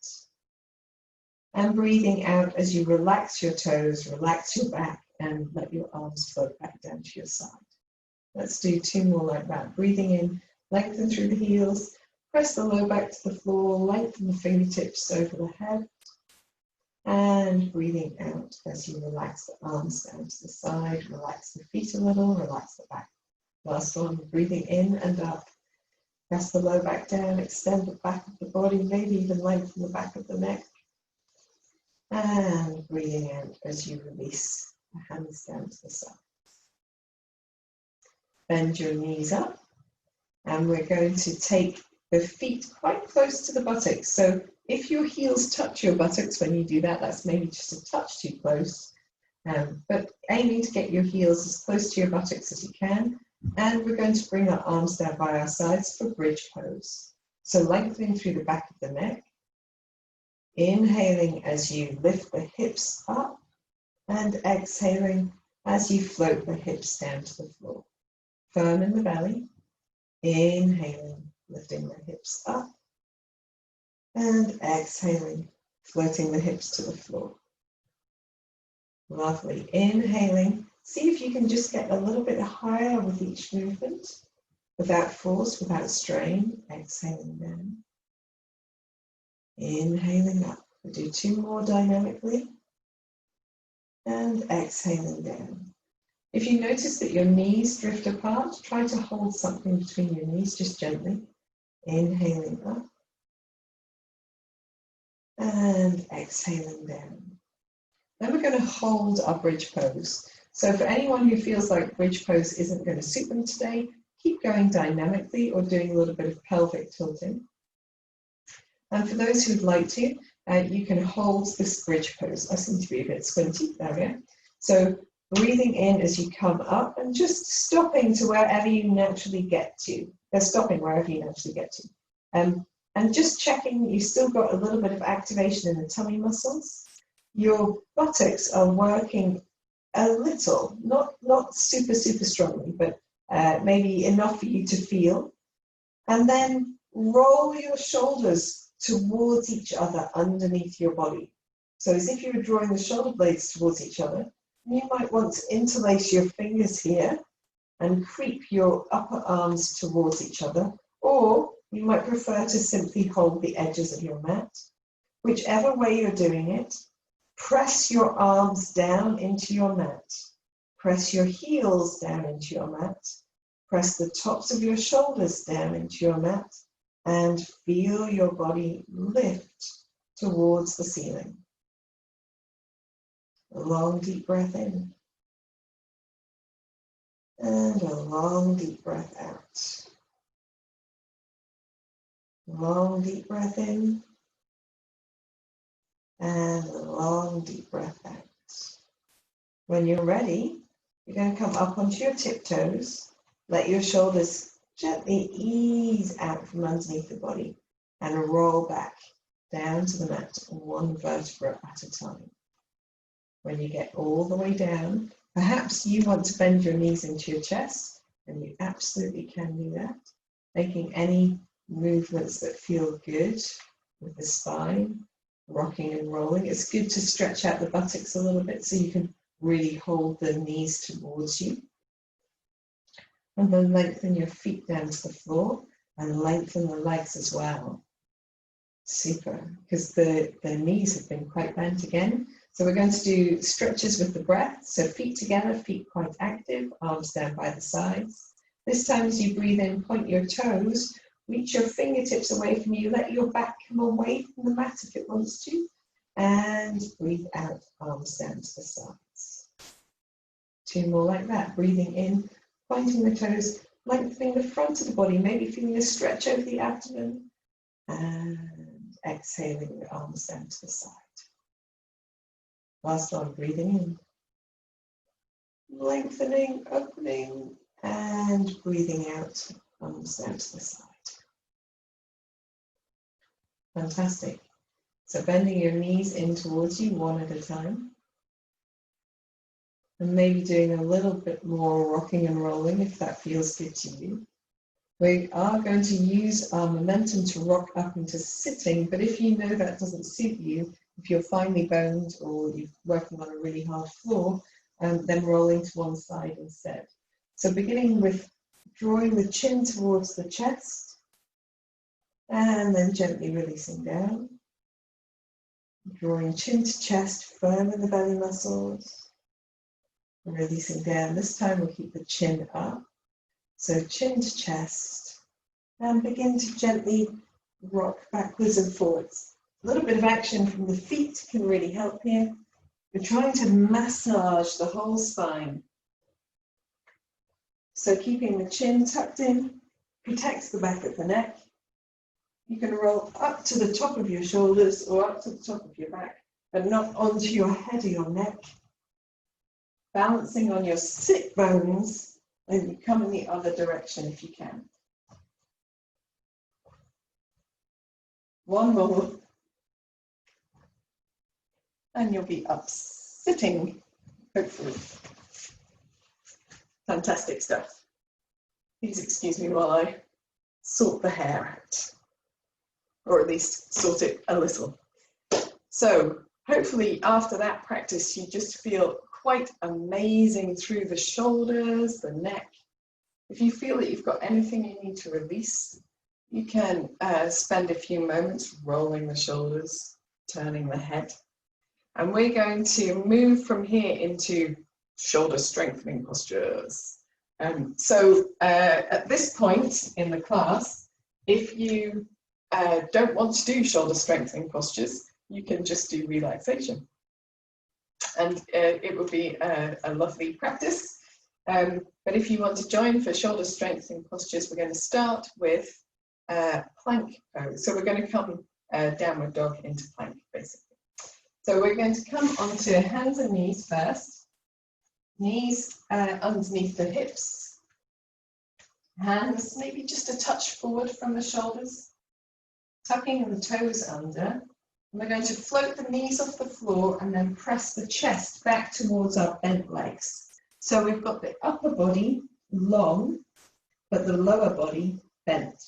And breathing out as you relax your toes, relax your back, and let your arms float back down to your side. Let's do two more like that. Breathing in, lengthen through the heels, press the low back to the floor, lengthen the fingertips over the head. And breathing out as you relax the arms down to the side, relax the feet a little, relax the back. Last one, breathing in and up. Press the low back down, extend the back of the body, maybe even lengthen the back of the neck. And breathing out as you release the hands down to the side. Bend your knees up, and we're going to take the feet quite close to the buttocks. So if your heels touch your buttocks when you do that, that's maybe just a touch too close. But aiming to get your heels as close to your buttocks as you can. And we're going to bring our arms down by our sides for bridge pose. So lengthening through the back of the neck. Inhaling as you lift the hips up. And exhaling as you float the hips down to the floor. Firm in the belly. Inhaling, lifting the hips up. And exhaling, floating the hips to the floor. Lovely. Inhaling. See if you can just get a little bit higher with each movement, without force, without strain. Exhaling down. Inhaling up. We'll do 2 more dynamically. And exhaling down. If you notice that your knees drift apart, try to hold something between your knees, just gently. Inhaling up. And exhaling down. Then we're going to hold our bridge pose. So for anyone who feels like bridge pose isn't going to suit them today, keep going dynamically or doing a little bit of pelvic tilting. And for those who'd like to, you can hold this bridge pose. I seem to be a bit squinty, there we go. So breathing in as you come up and just stopping to wherever you naturally get to. Stopping wherever you naturally get to. And just checking that you've still got a little bit of activation in the tummy muscles. Your buttocks are working a little, not super strongly, but maybe enough for you to feel. And then roll your shoulders towards each other underneath your body. So as if you were drawing the shoulder blades towards each other, you might want to interlace your fingers here and creep your upper arms towards each other, or you might prefer to simply hold the edges of your mat. Whichever way you're doing it, press your arms down into your mat. Press your heels down into your mat. Press the tops of your shoulders down into your mat and feel your body lift towards the ceiling. A long deep breath in. And a long deep breath out. Long deep breath in. And a long deep breath out. When you're ready, you're going to come up onto your tiptoes. Let your shoulders gently ease out from underneath the body and roll back down to the mat, 1 vertebra at a time. When you get all the way down, perhaps you want to bend your knees into your chest, and you absolutely can do that, making any movements that feel good with the spine, rocking and rolling. It's good to stretch out the buttocks a little bit so you can really hold the knees towards you. And then lengthen your feet down to the floor and lengthen the legs as well. Super, because the knees have been quite bent again. So we're going to do stretches with the breath. So feet together, feet quite active, arms down by the sides. This time as you breathe in, point your toes, reach your fingertips away from you, let your back come away from the mat if it wants to, and breathe out, arms down to the sides. 2 more like that, breathing in, pointing the toes, lengthening the front of the body, maybe feeling a stretch over the abdomen, and exhaling the arms down to the side. Last one, breathing in, lengthening, opening, and breathing out, arms down to the side. Fantastic. So bending your knees in towards you 1 at a time. And maybe doing a little bit more rocking and rolling if that feels good to you. We are going to use our momentum to rock up into sitting, but if you know that doesn't suit you, if you're finely boned or you're working on a really hard floor, then rolling to one side instead. So beginning with drawing the chin towards the chest, and then gently releasing down. Drawing chin to chest, firm in the belly muscles. Releasing down. This time we'll keep the chin up. So chin to chest, and begin to gently rock backwards and forwards. A little bit of action from the feet can really help here. We're trying to massage the whole spine. So keeping the chin tucked in protects the back of the neck. You can roll up to the top of your shoulders or up to the top of your back, but not onto your head or your neck. Balancing on your sit bones, and you come in the other direction if you can. 1 more. And you'll be up sitting, hopefully. Fantastic stuff. Please excuse me while I sort the hair out, or at least sort it a little. So hopefully after that practice, you just feel quite amazing through the shoulders, the neck. If you feel that you've got anything you need to release, You can spend a few moments rolling the shoulders, turning the head. And we're going to move from here into shoulder strengthening postures. So at this point in the class, if you don't want to do shoulder strengthening postures, you can just do relaxation. And it will be a lovely practice. But if you want to join for shoulder strengthening postures, we're going to start with plank pose. So we're going to come downward dog into plank, basically. So we're going to come onto hands and knees first. Knees underneath the hips. Hands maybe just a touch forward from the shoulders. Tucking the toes under. And we're going to float the knees off the floor and then press the chest back towards our bent legs. So we've got the upper body long, but the lower body bent.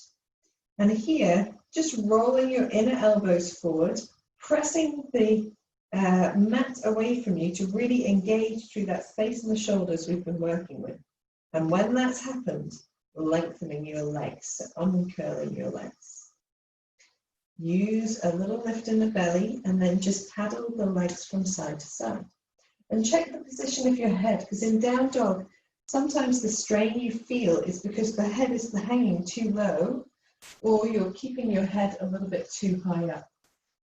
And here, just rolling your inner elbows forward, pressing the mat away from you to really engage through that space in the shoulders we've been working with. And when that's happened, lengthening your legs, uncurling your legs. Use a little lift in the belly and then just paddle the legs from side to side. And check the position of your head, because in down dog, sometimes the strain you feel is because the head is hanging too low, or you're keeping your head a little bit too high up.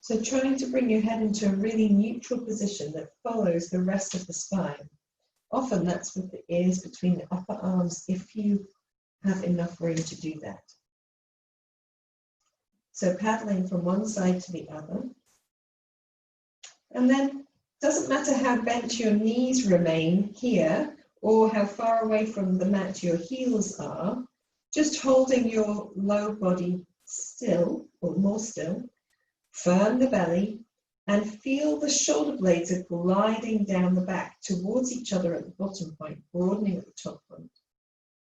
So trying to bring your head into a really neutral position that follows the rest of the spine. Often that's with the ears between the upper arms, if you have enough room to do that. So paddling from one side to the other. And then, doesn't matter how bent your knees remain here, or how far away from the mat your heels are, just holding your low body still, or more still, firm the belly, and feel the shoulder blades are gliding down the back towards each other at the bottom point, broadening at the top point.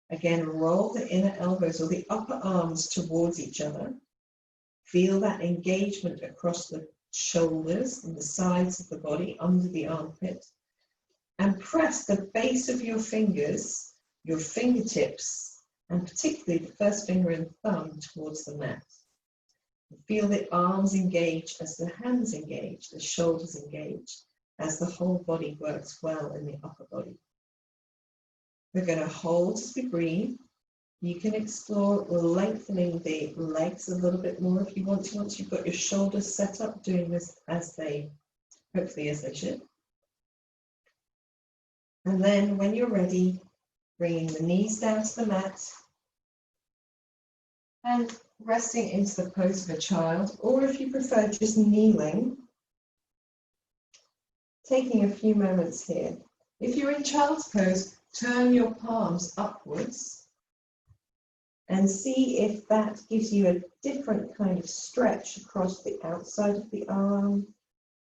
Again, roll the inner elbows or the upper arms towards each other. Feel that engagement across the shoulders and the sides of the body, under the armpit. And press the base of your fingers, your fingertips, and particularly the first finger and thumb towards the mat. Feel the arms engage as the hands engage, the shoulders engage, as the whole body works well in the upper body. We're going to hold as we breathe. You can explore lengthening the legs a little bit more if you want to, once you've got your shoulders set up, doing this hopefully as they should. And then when you're ready, bringing the knees down to the mat and resting into the pose of a child, or if you prefer, just kneeling, taking a few moments here. If you're in child's pose, turn your palms upwards and see if that gives you a different kind of stretch across the outside of the arm,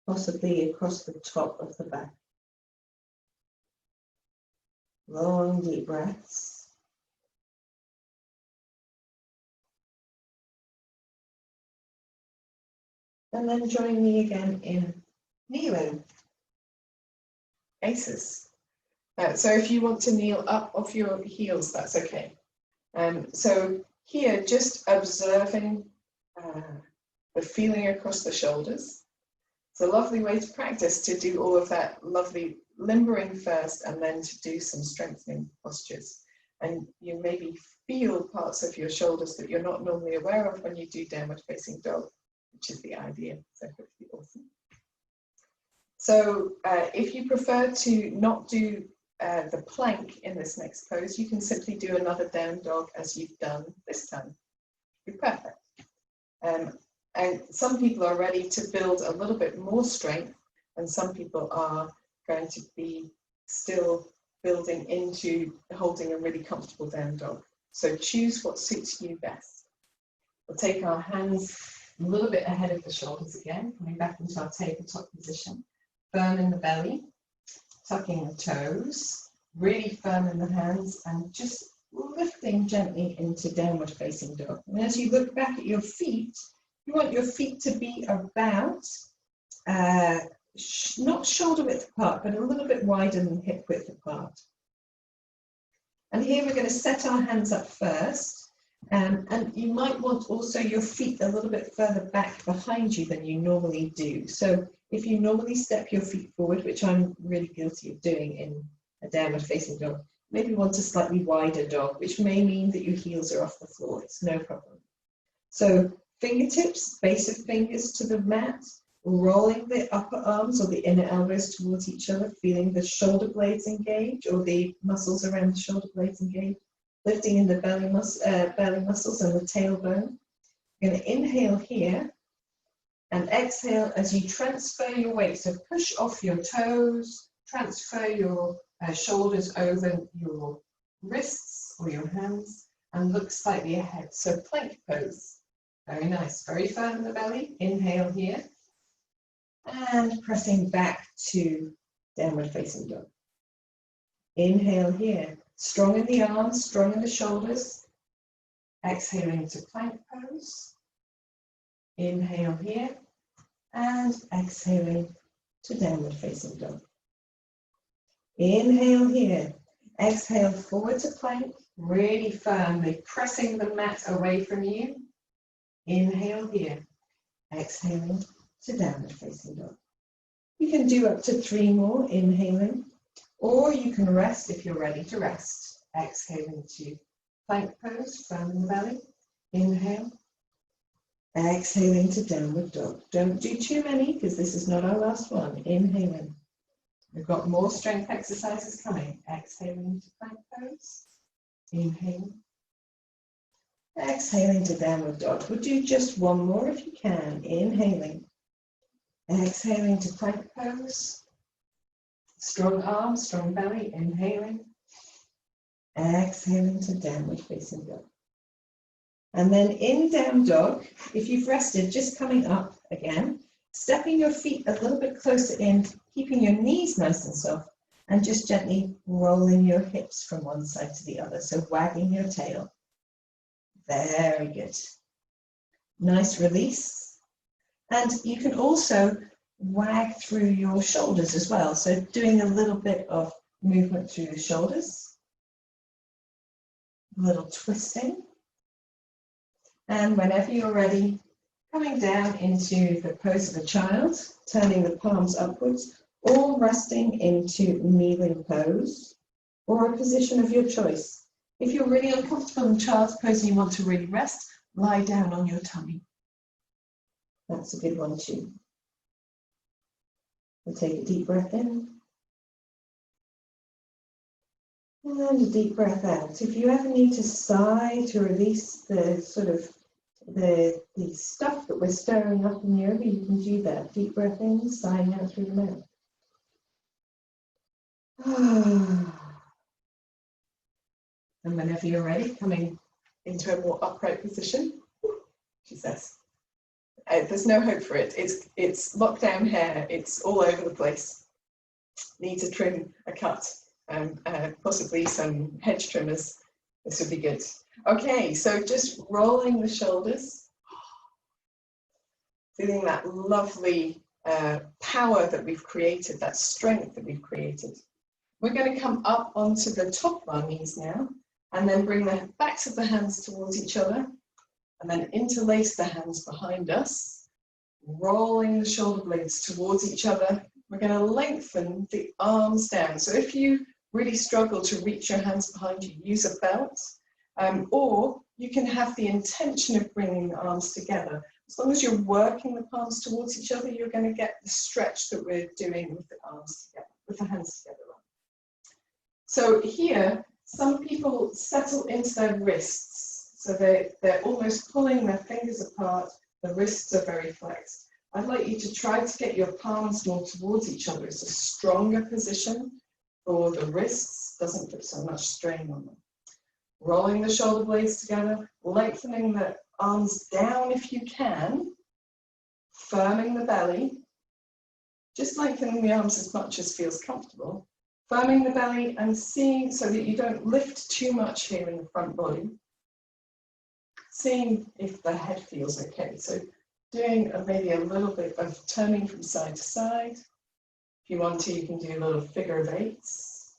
possibly across the top of the back. Long, deep breaths. And then join me again in kneeling. Aces. So if you want to kneel up off your heels, that's okay. So here, just observing the feeling across the shoulders. It's a lovely way to practice, to do all of that lovely limbering first and then to do some strengthening postures. And you maybe feel parts of your shoulders that you're not normally aware of when you do downward facing dog, which is the idea. So hopefully awesome. So if you prefer to not do the plank in this next pose, you can simply do another down dog as you've done this time. You're perfect. And some people are ready to build a little bit more strength, and some people are going to be still building into holding a really comfortable down dog. So choose what suits you best. We'll take our hands a little bit ahead of the shoulders again, coming back into our tabletop position. Firm in the belly, tucking the toes, really firm in the hands, and just lifting gently into downward facing dog. And as you look back at your feet, you want your feet to be about, not shoulder width apart, but a little bit wider than hip width apart. And here we're going to set our hands up first, And you might want also your feet a little bit further back behind you than you normally do. So if you normally step your feet forward, which I'm really guilty of doing in a downward facing dog, maybe want a slightly wider dog, which may mean that your heels are off the floor. It's no problem. So fingertips, base of fingers to the mat, rolling the upper arms or the inner elbows towards each other, feeling the shoulder blades engage or the muscles around the shoulder blades engage, lifting in the belly muscles and the tailbone. You're going to inhale here and exhale as you transfer your weight. So push off your toes, transfer your shoulders over your wrists or your hands and look slightly ahead. So plank pose. Very nice. Very firm in the belly. Inhale here. And pressing back to downward facing dog. Inhale here. Strong in the arms, strong in the shoulders. Exhaling to plank pose. Inhale here. And exhaling to downward facing dog. Inhale here. Exhale forward to plank, really firmly pressing the mat away from you. Inhale here. Exhaling to downward facing dog. You can do up to 3 more inhaling, or you can rest if you're ready to rest. Exhaling to plank pose, firm in the belly. Inhale. Exhaling to downward dog. Don't do too many because this is not our last one. Inhaling. We've got more strength exercises coming. Exhaling to plank pose. Inhaling. Exhaling to downward dog. We'll do just 1 more if you can. Inhaling. Exhaling to plank pose. Strong arms, strong belly. Inhaling. Exhaling to downward facing dog. And then in down dog, if you've rested, just coming up again, stepping your feet a little bit closer in, keeping your knees nice and soft, and just gently rolling your hips from one side to the other. So wagging your tail. Very good. Nice release. And you can also wag through your shoulders as well. So doing a little bit of movement through the shoulders. A little twisting. And whenever you're ready, coming down into the pose of a child, turning the palms upwards, or resting into kneeling pose, or a position of your choice. If you're really uncomfortable in child's pose and you want to really rest, lie down on your tummy. That's a good one too. We'll take a deep breath in. And a deep breath out. If you ever need to sigh to release the sort of the stuff that we're stirring up in the yoga, you can do that. Deep breath in, sighing out through the mouth. And whenever you're ready, coming into a more upright position, she says. There's no hope for it. It's lockdown hair. It's all over the place. Needs a trim, a cut, and possibly some hedge trimmers. This would be good. Okay, so just rolling the shoulders, feeling that lovely power that we've created, that strength that we've created. We're going to come up onto the top of our knees now, and then bring the backs of the hands towards each other, and then interlace the hands behind us, rolling the shoulder blades towards each other. We're going to lengthen the arms down. So if you really struggle to reach your hands behind you, use a belt. Or you can have the intention of bringing the arms together. As long as you're working the palms towards each other, you're going to get the stretch that we're doing with the arms together, with the hands together. So here, some people settle into their wrists. So they're almost pulling their fingers apart. The wrists are very flexed. I'd like you to try to get your palms more towards each other. It's a stronger position for the wrists, doesn't put so much strain on them. Rolling the shoulder blades together, lengthening the arms down if you can, firming the belly, just lengthening the arms as much as feels comfortable, firming the belly and seeing so that you don't lift too much here in the front body, seeing if the head feels okay. So doing maybe a little bit of turning from side to side. If you want to, you can do a little figure of eights.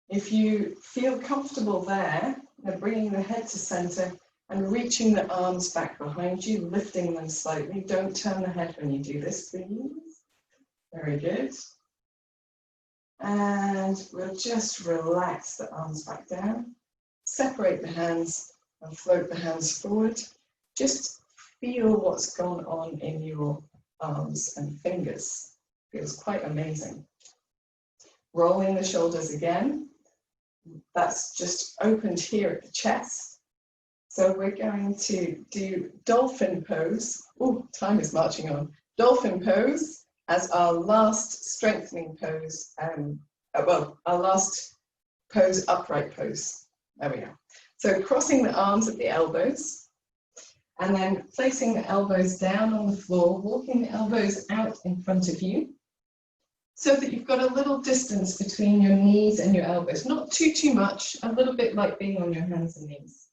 If you feel comfortable there, Now bringing the head to center and reaching the arms back behind you, lifting them slightly. Don't turn the head when you do this, please. Very good. And we'll just relax the arms back down. Separate the hands and float the hands forward. Just feel what's gone on in your arms and fingers. Feels quite amazing. Rolling the shoulders again. That's just opened here at the chest. So we're going to do dolphin pose. Oh, time is marching on. Dolphin pose as our last strengthening pose. Well, our last pose, upright pose. There we go. So crossing the arms at the elbows, and then placing the elbows down on the floor, walking the elbows out in front of you, so that you've got a little distance between your knees and your elbows. Not too much, a little bit like being on your hands and knees.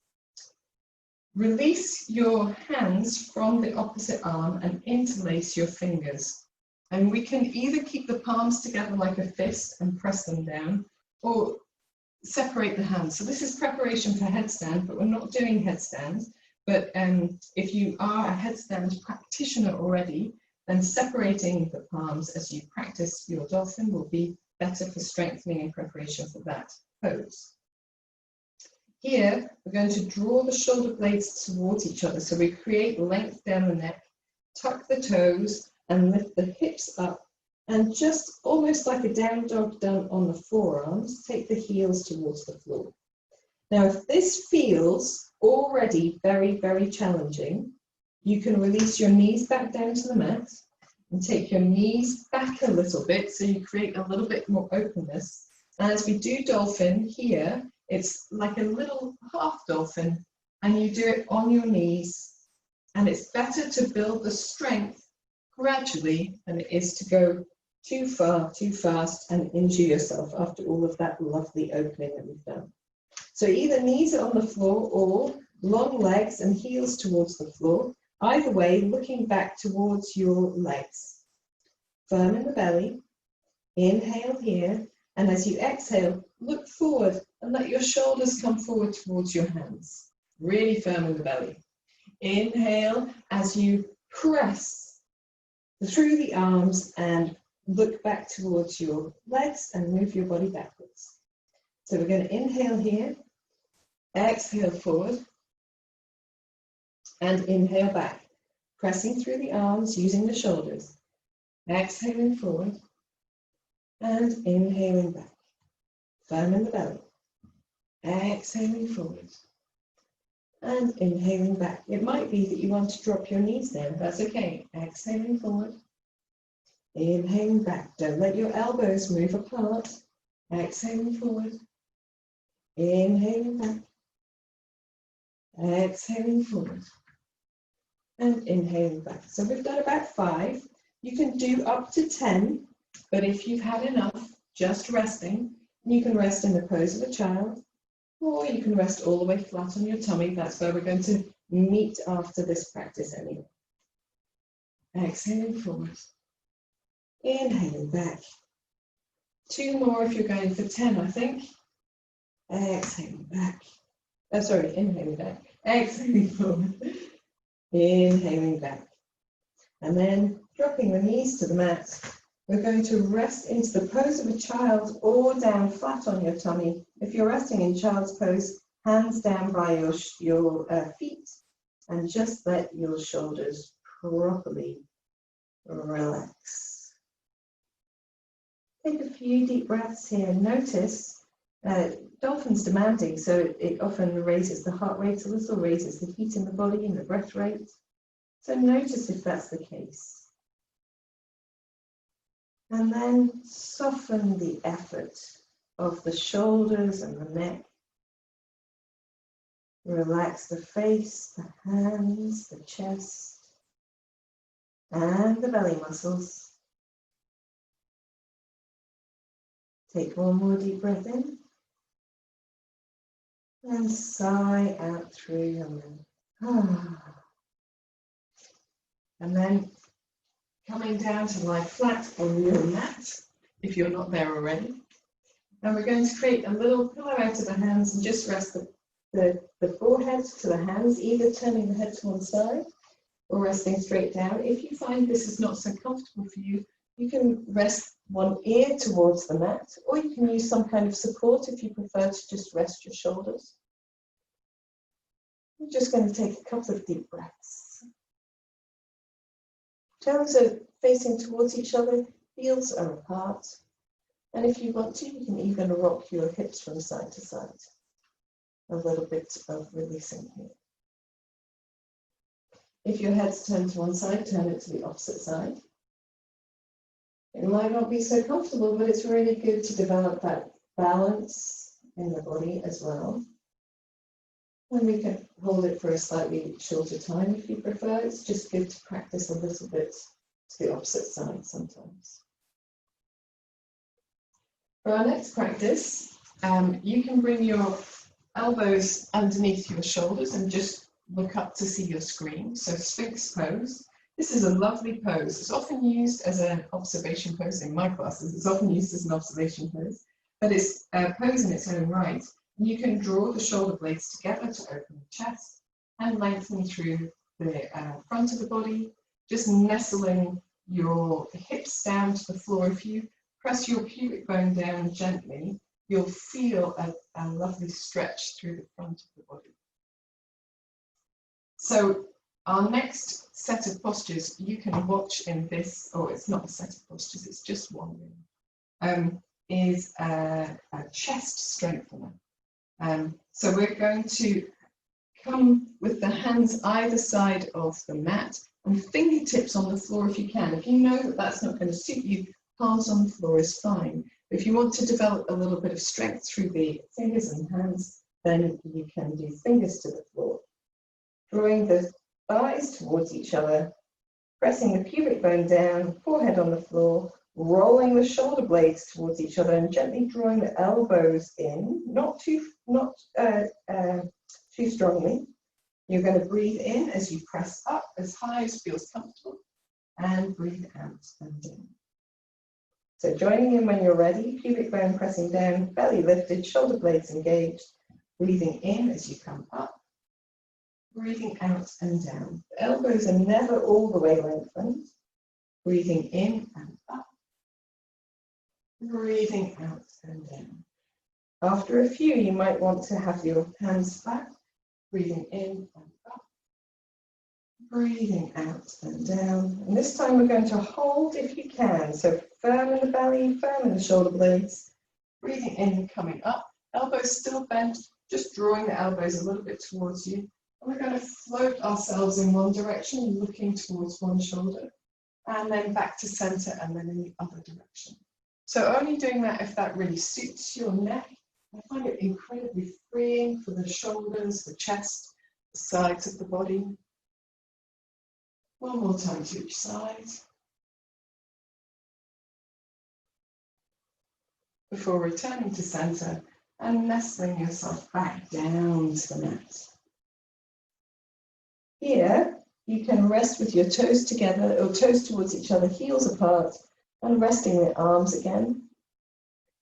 Release your hands from the opposite arm and interlace your fingers. And we can either keep the palms together like a fist and press them down, or separate the hands. So this is preparation for headstand, but we're not doing headstand. But if you are a headstand practitioner already, then separating the palms as you practice your dolphin will be better for strengthening in preparation for that pose. Here, we're going to draw the shoulder blades towards each other. So we create length down the neck, tuck the toes, and lift the hips up. And just almost like a down dog done on the forearms, take the heels towards the floor. Now, if this feels already very challenging, you can release your knees back down to the mat and take your knees back a little bit so you create a little bit more openness. And as we do dolphin here, it's like a little half dolphin, and you do it on your knees. And it's better to build the strength gradually than it is to go too far, too fast, and injure yourself after all of that lovely opening that we've done. So either knees are on the floor or long legs and heels towards the floor. Either way, looking back towards your legs. Firm in the belly. Inhale here. And as you exhale, look forward and let your shoulders come forward towards your hands. Really firm in the belly. Inhale as you press through the arms and look back towards your legs and move your body backwards. So we're going to inhale here, exhale forward, and inhale back, pressing through the arms using the shoulders, exhaling forward, and inhaling back, firm in the belly, exhaling forward, and inhaling back. It might be that you want to drop your knees down, that's okay. Exhaling forward, inhaling back. Don't let your elbows move apart. Exhaling forward, inhaling back, exhaling forward, and inhaling back. So we've done about 5. You can do up to 10, but if you've had enough, just resting, you can rest in the pose of a child, or you can rest all the way flat on your tummy. That's where we're going to meet after this practice anyway. Exhaling forward, inhaling back. 2 more if you're going for 10, I think. Exhaling back. Oh, sorry, inhaling back. Exhaling forward. Inhaling back. And then dropping the knees to the mat. We're going to rest into the pose of a child or down flat on your tummy. If you're resting in child's pose, hands down by your feet, and just let your shoulders properly relax. Take a few deep breaths here. Notice dolphin's demanding, so it often raises the heart rate a little, raises the heat in the body and the breath rate. So notice if that's the case. And then soften the effort of the shoulders and the neck. Relax the face, the hands, the chest, and the belly muscles. Take one more deep breath in. And sigh out through your mouth. And then coming down to lie flat on your mat, if you're not there already. And we're going to create a little pillow out of the hands and just rest the the forehead to the hands, either turning the head to one side or resting straight down. If you find this is not so comfortable for you, you can rest one ear towards the mat, or you can use some kind of support if you prefer to just rest your shoulders. I'm just going to take a couple of deep breaths. Toes are facing towards each other, heels are apart. And if you want to, you can even rock your hips from side to side. A little bit of releasing here. If your head's turned to one side, turn it to the opposite side. It might not be so comfortable, but it's really good to develop that balance in the body as well. And we can hold it for a slightly shorter time if you prefer. It's just good to practice a little bit to the opposite side sometimes. For our next practice, you can bring your elbows underneath your shoulders and just look up to see your screen. So Sphinx pose. This is a lovely pose. It's often used as an observation pose in my classes. It's often used as an observation pose, but it's a pose in its own right. You can draw the shoulder blades together to open the chest and lengthen through the front of the body, just nestling your hips down to the floor. If you press your pubic bone down gently, you'll feel a lovely stretch through the front of the body. So our next set of postures you can watch in this, or it's not a set of postures, it's just one room, is a chest strengthener. So we're going to come with the hands either side of the mat and fingertips on the floor if you can. If you know that that's not going to suit you, palms on the floor is fine. If you want to develop a little bit of strength through the fingers and hands, then you can do fingers to the floor. Drawing the thighs towards each other, pressing the pubic bone down, forehead on the floor, rolling the shoulder blades towards each other and gently drawing the elbows in, not too strongly. You're going to breathe in as you press up as high as feels comfortable and breathe out and down. So joining in when you're ready, pubic bone pressing down, belly lifted, shoulder blades engaged, breathing in as you come up, breathing out and down. The elbows are never all the way lengthened. Breathing in and up, breathing out and down. After a few, you might want to have your hands back, breathing in and up, breathing out and down. And this time we're going to hold if you can. So firm in the belly, firm in the shoulder blades. Breathing in, coming up, elbows still bent, just drawing the elbows a little bit towards you. And we're going to float ourselves in one direction, looking towards one shoulder, and then back to center and then in the other direction. So only doing that if that really suits your neck. I find it incredibly freeing for the shoulders, the chest, the sides of the body. One more time to each side. Before returning to center and nestling yourself back down to the mat. Here, you can rest with your toes together or toes towards each other, heels apart, and resting the arms again,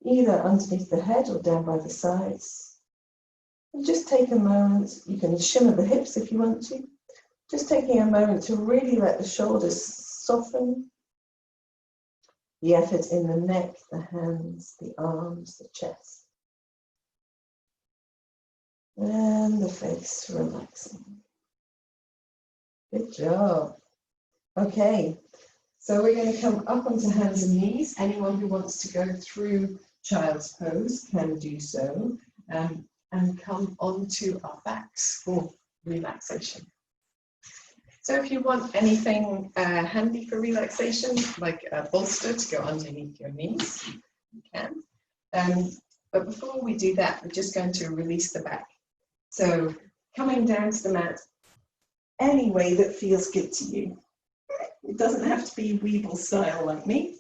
either underneath the head or down by the sides. And just take a moment, you can shimmer the hips if you want to, just taking a moment to really let the shoulders soften, the effort in the neck, the hands, the arms, the chest, and the face relaxing. Good job. Okay, so we're going to come up onto hands and knees. Anyone who wants to go through child's pose can do so, and come onto our backs for relaxation. So if you want anything handy for relaxation, like a bolster to go underneath your knees, you can. But before we do that, we're just going to release the back. So coming down to the mat, any way that feels good to you. It doesn't have to be Weeble style like me.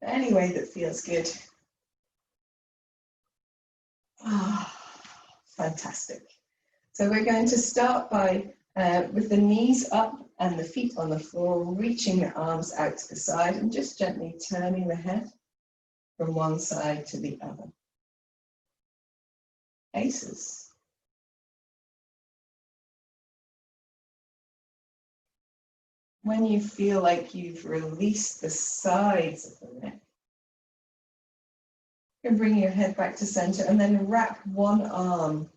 Any way that feels good. Fantastic. So we're going to start by with the knees up and the feet on the floor, reaching the arms out to the side and just gently turning the head from one side to the other. Aces. when you feel like you've released the sides of the neck, you can bring your head back to center and then wrap one arm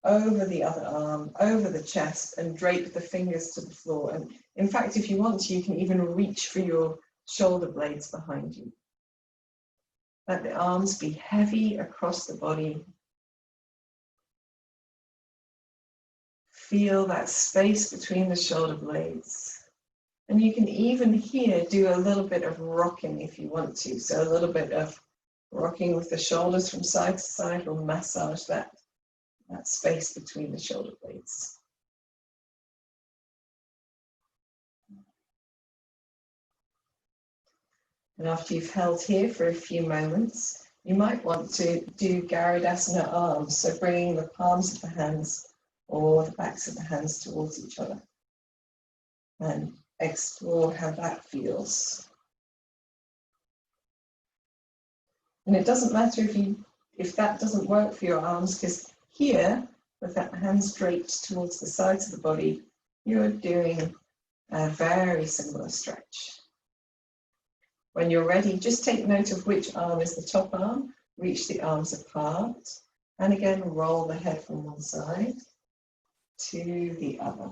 over the other arm, over the chest, and drape the fingers to the floor. And in fact, if you want to, you can even reach for your shoulder blades behind you. Let the arms be heavy across the body. Feel that space between the shoulder blades. And you can even here do a little bit of rocking if you want to. So a little bit of rocking with the shoulders from side to side will massage that space between the shoulder blades. And after you've held here for a few moments, you might want to do Garudasana arms, so bringing the palms of the hands or the backs of the hands towards each other. And explore how that feels. And it doesn't matter if that doesn't work for your arms, because here, with that hands draped towards the sides of the body, you're doing a very similar stretch. When you're ready, just take note of which arm is the top arm, reach the arms apart, and again, roll the head from one side to the other.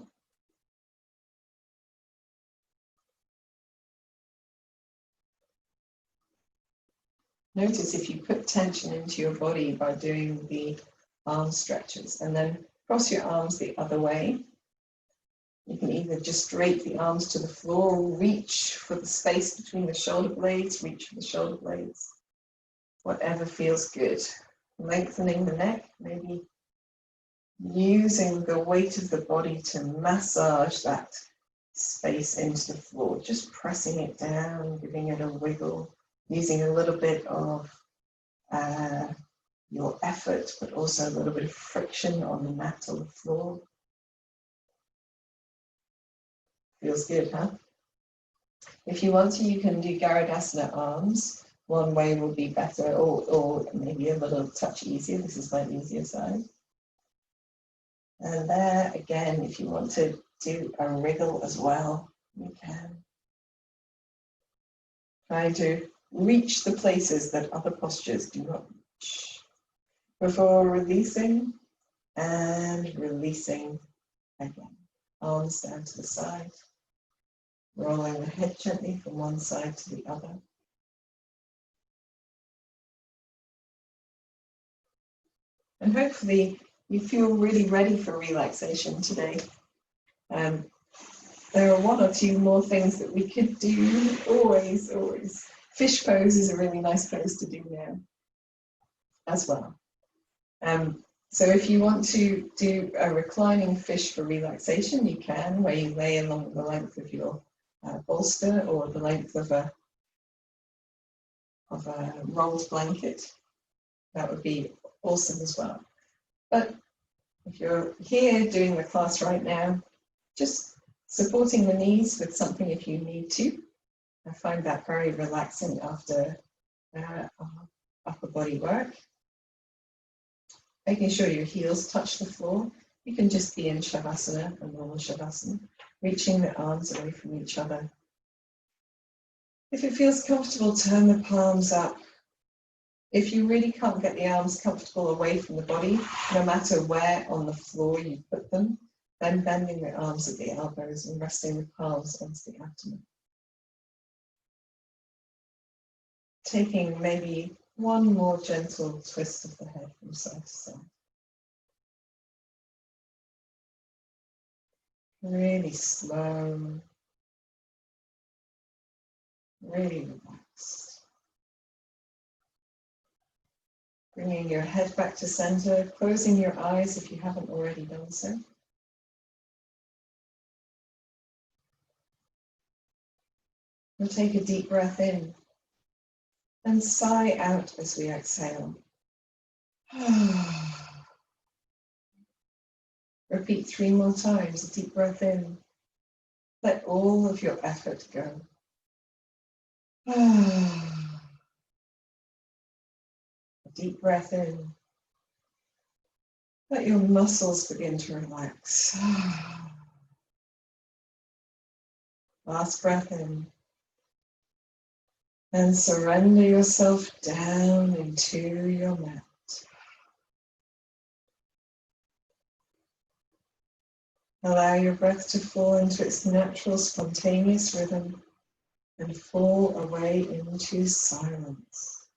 Notice if you put tension into your body by doing the arm stretches and then cross your arms the other way. You can either just drape the arms to the floor or reach for the space between the shoulder blades, reach for the shoulder blades, whatever feels good. Lengthening the neck, maybe using the weight of the body to massage that space into the floor, just pressing it down, giving it a wiggle. Using a little bit of your effort, but also a little bit of friction on the mat or the floor. Feels good, huh? If you want to, you can do Garudasana arms. One way will be better, or maybe a little touch easier. This is my easier side. And there, again, if you want to do a wriggle as well, you can. Try to reach the places that other postures do not reach. Before releasing and releasing again. Arms down to the side. Rolling the head gently from one side to the other. And hopefully you feel really ready for relaxation today. There are one or two more things that we could do, always. Fish pose is a really nice pose to do now as well. So if you want to do a reclining fish for relaxation, you can, where you lay along the length of your bolster or the length of a rolled blanket. That would be awesome as well. But if you're here doing the class right now, just supporting the knees with something if you need to. I find that very relaxing after upper body work. Making sure your heels touch the floor. You can just be in Shavasana, a normal Shavasana, reaching the arms away from each other. If it feels comfortable, turn the palms up. If you really can't get the arms comfortable away from the body, no matter where on the floor you put them, then bending the arms at the elbows and resting the palms onto the abdomen. Taking maybe one more gentle twist of the head from side to side. Really slow, really relaxed. Bringing your head back to center, closing your eyes if you haven't already done so. We'll take a deep breath in and sigh out as we exhale. Repeat 3 more times, a deep breath in. Let all of your effort go. A deep breath in. Let your muscles begin to relax. Last breath in. And surrender yourself down into your mat. Allow your breath to fall into its natural, spontaneous rhythm and fall away into silence.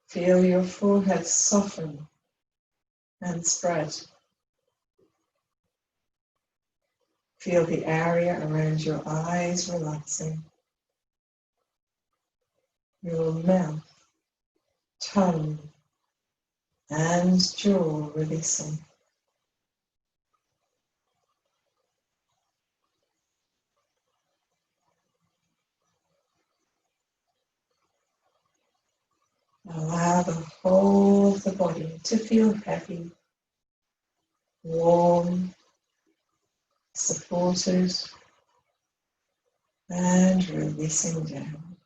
Feel your forehead soften and spread. Feel the area around your eyes relaxing. Your mouth, tongue, and jaw releasing. Allow the whole of the body to feel heavy, warm, supported, and releasing down.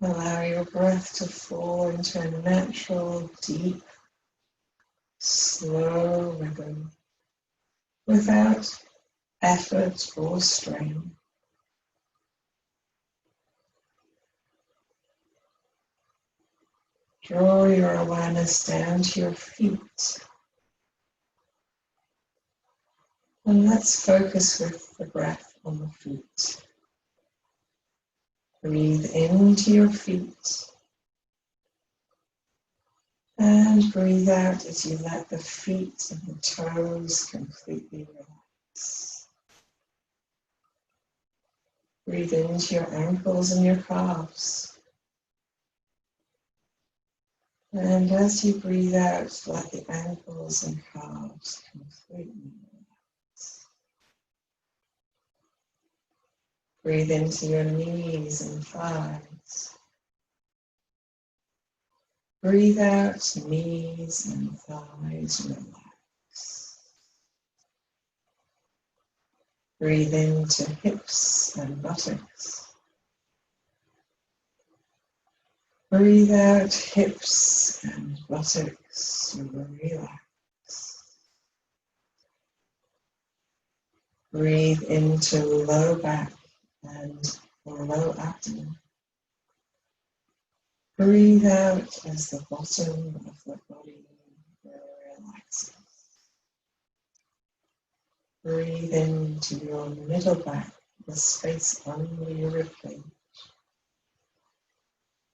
Allow your breath to fall into a natural, deep, slow rhythm without effort or strain. Draw your awareness down to your feet. And let's focus with the breath on the feet. Breathe into your feet. And breathe out as you let the feet and the toes completely relax. Breathe into your ankles and your calves. And as you breathe out, let the ankles and calves completely relax. Breathe into your knees and thighs. Breathe out, knees and thighs relax. Breathe into hips and buttocks. Breathe out, hips and buttocks relax. Breathe into low back and low abdomen. Breathe out as the bottom of the body relaxes. Breathe into your middle back, the space under your ribcage.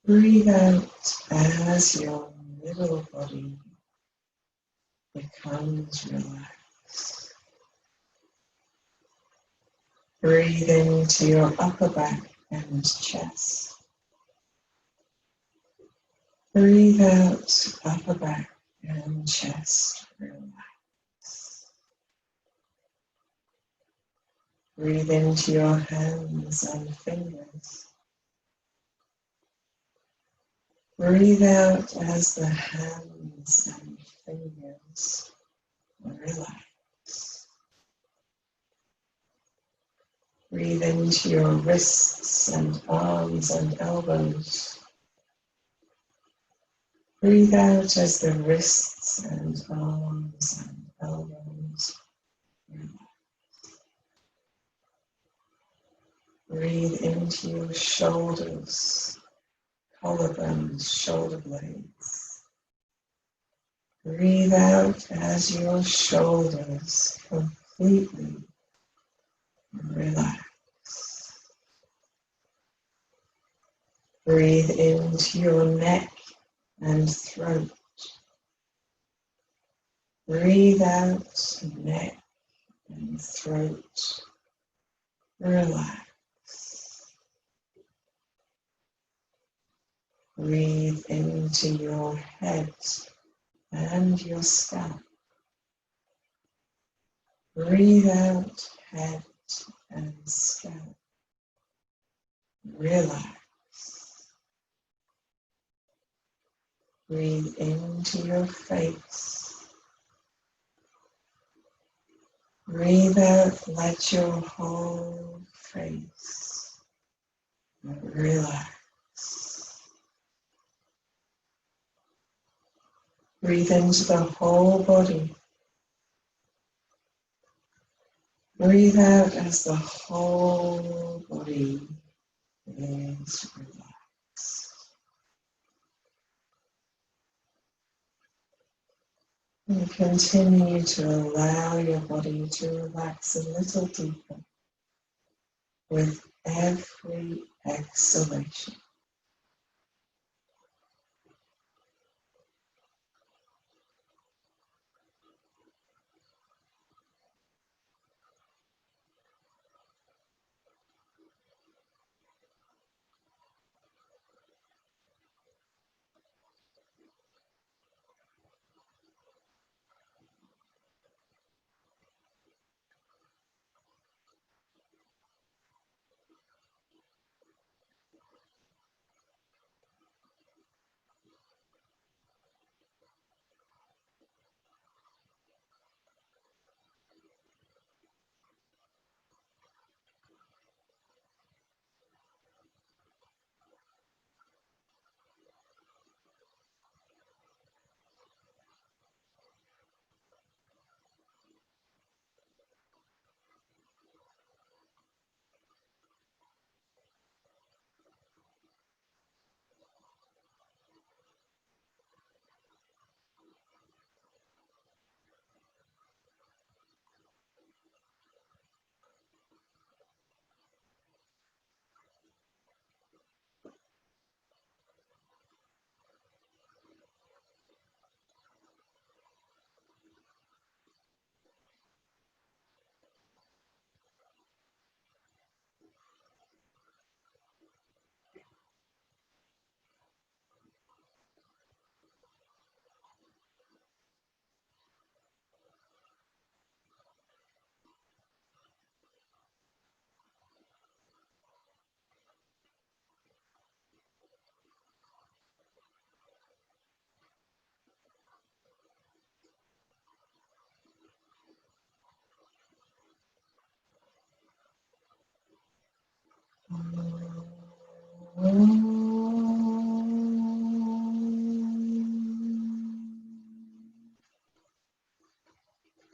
Breathe out as your middle body becomes relaxed. Breathe into your upper back and chest. Breathe out, upper back and chest relax. Breathe into your hands and fingers. Breathe out as the hands and fingers relax. Breathe into your wrists and arms and elbows. Breathe out as the wrists and arms and elbows relax. Breathe into your shoulders, collarbones, shoulder blades. Breathe out as your shoulders completely relax. Breathe into your neck and throat. Breathe out, neck and throat. Relax. Breathe into your head and your scalp. Breathe out, head and scalp. Relax. Breathe into your face. Breathe out, let your whole face Relax. Breathe into the whole body. Breathe out as the whole body is relaxed. And continue to allow your body to relax a little deeper with every exhalation.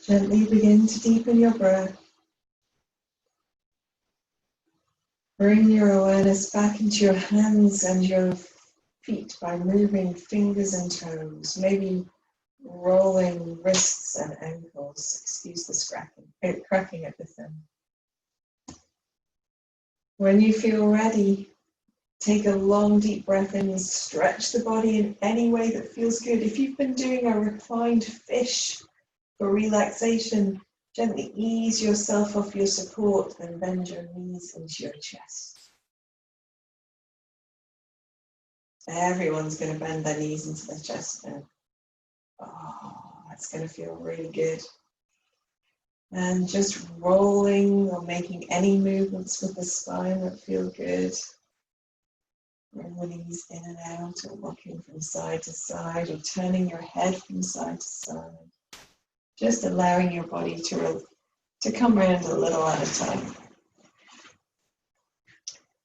Gently begin to deepen your breath. Bring your awareness back into your hands and your feet by moving fingers and toes, maybe rolling wrists and ankles. Excuse the cracking at this end. When you feel ready, take a long deep breath in and stretch the body in any way that feels good. If you've been doing a reclined fish for relaxation, gently ease yourself off your support and bend your knees into your chest. Everyone's going to bend their knees into their chest now. Oh, that's going to feel really good. And just rolling or making any movements with the spine that feel good. Bring the knees in and out, or rocking from side to side, or turning your head from side to side. Just allowing your body to come around a little at a time.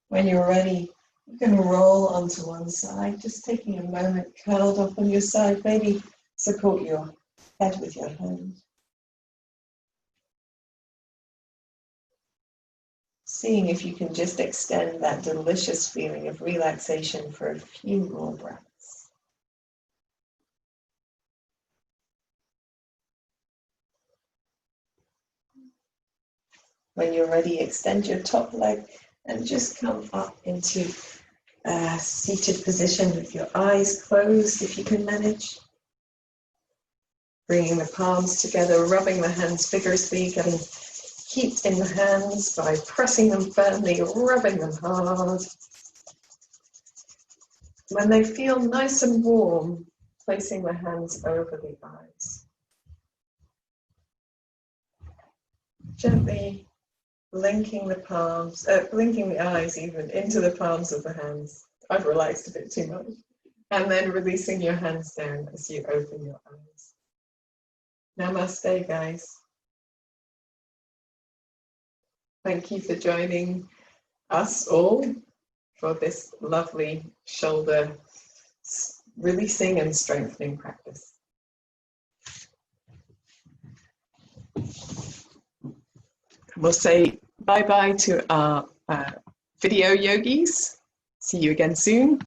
When you're ready, you can roll onto one side, just taking a moment curled up on your side. Maybe support your head with your hand. Seeing if you can just extend that delicious feeling of relaxation for a few more breaths. When you're ready, extend your top leg and just come up into a seated position with your eyes closed if you can manage. Bringing the palms together, rubbing the hands vigorously, getting heat in the hands by pressing them firmly, rubbing them hard. When they feel nice and warm, placing the hands over the eyes. Gently blinking the eyes even into the palms of the hands. I've relaxed a bit too much. And then releasing your hands down as you open your eyes. Namaste, guys. Thank you for joining us all for this lovely shoulder releasing and strengthening practice. We'll say bye-bye to our video yogis. See you again soon.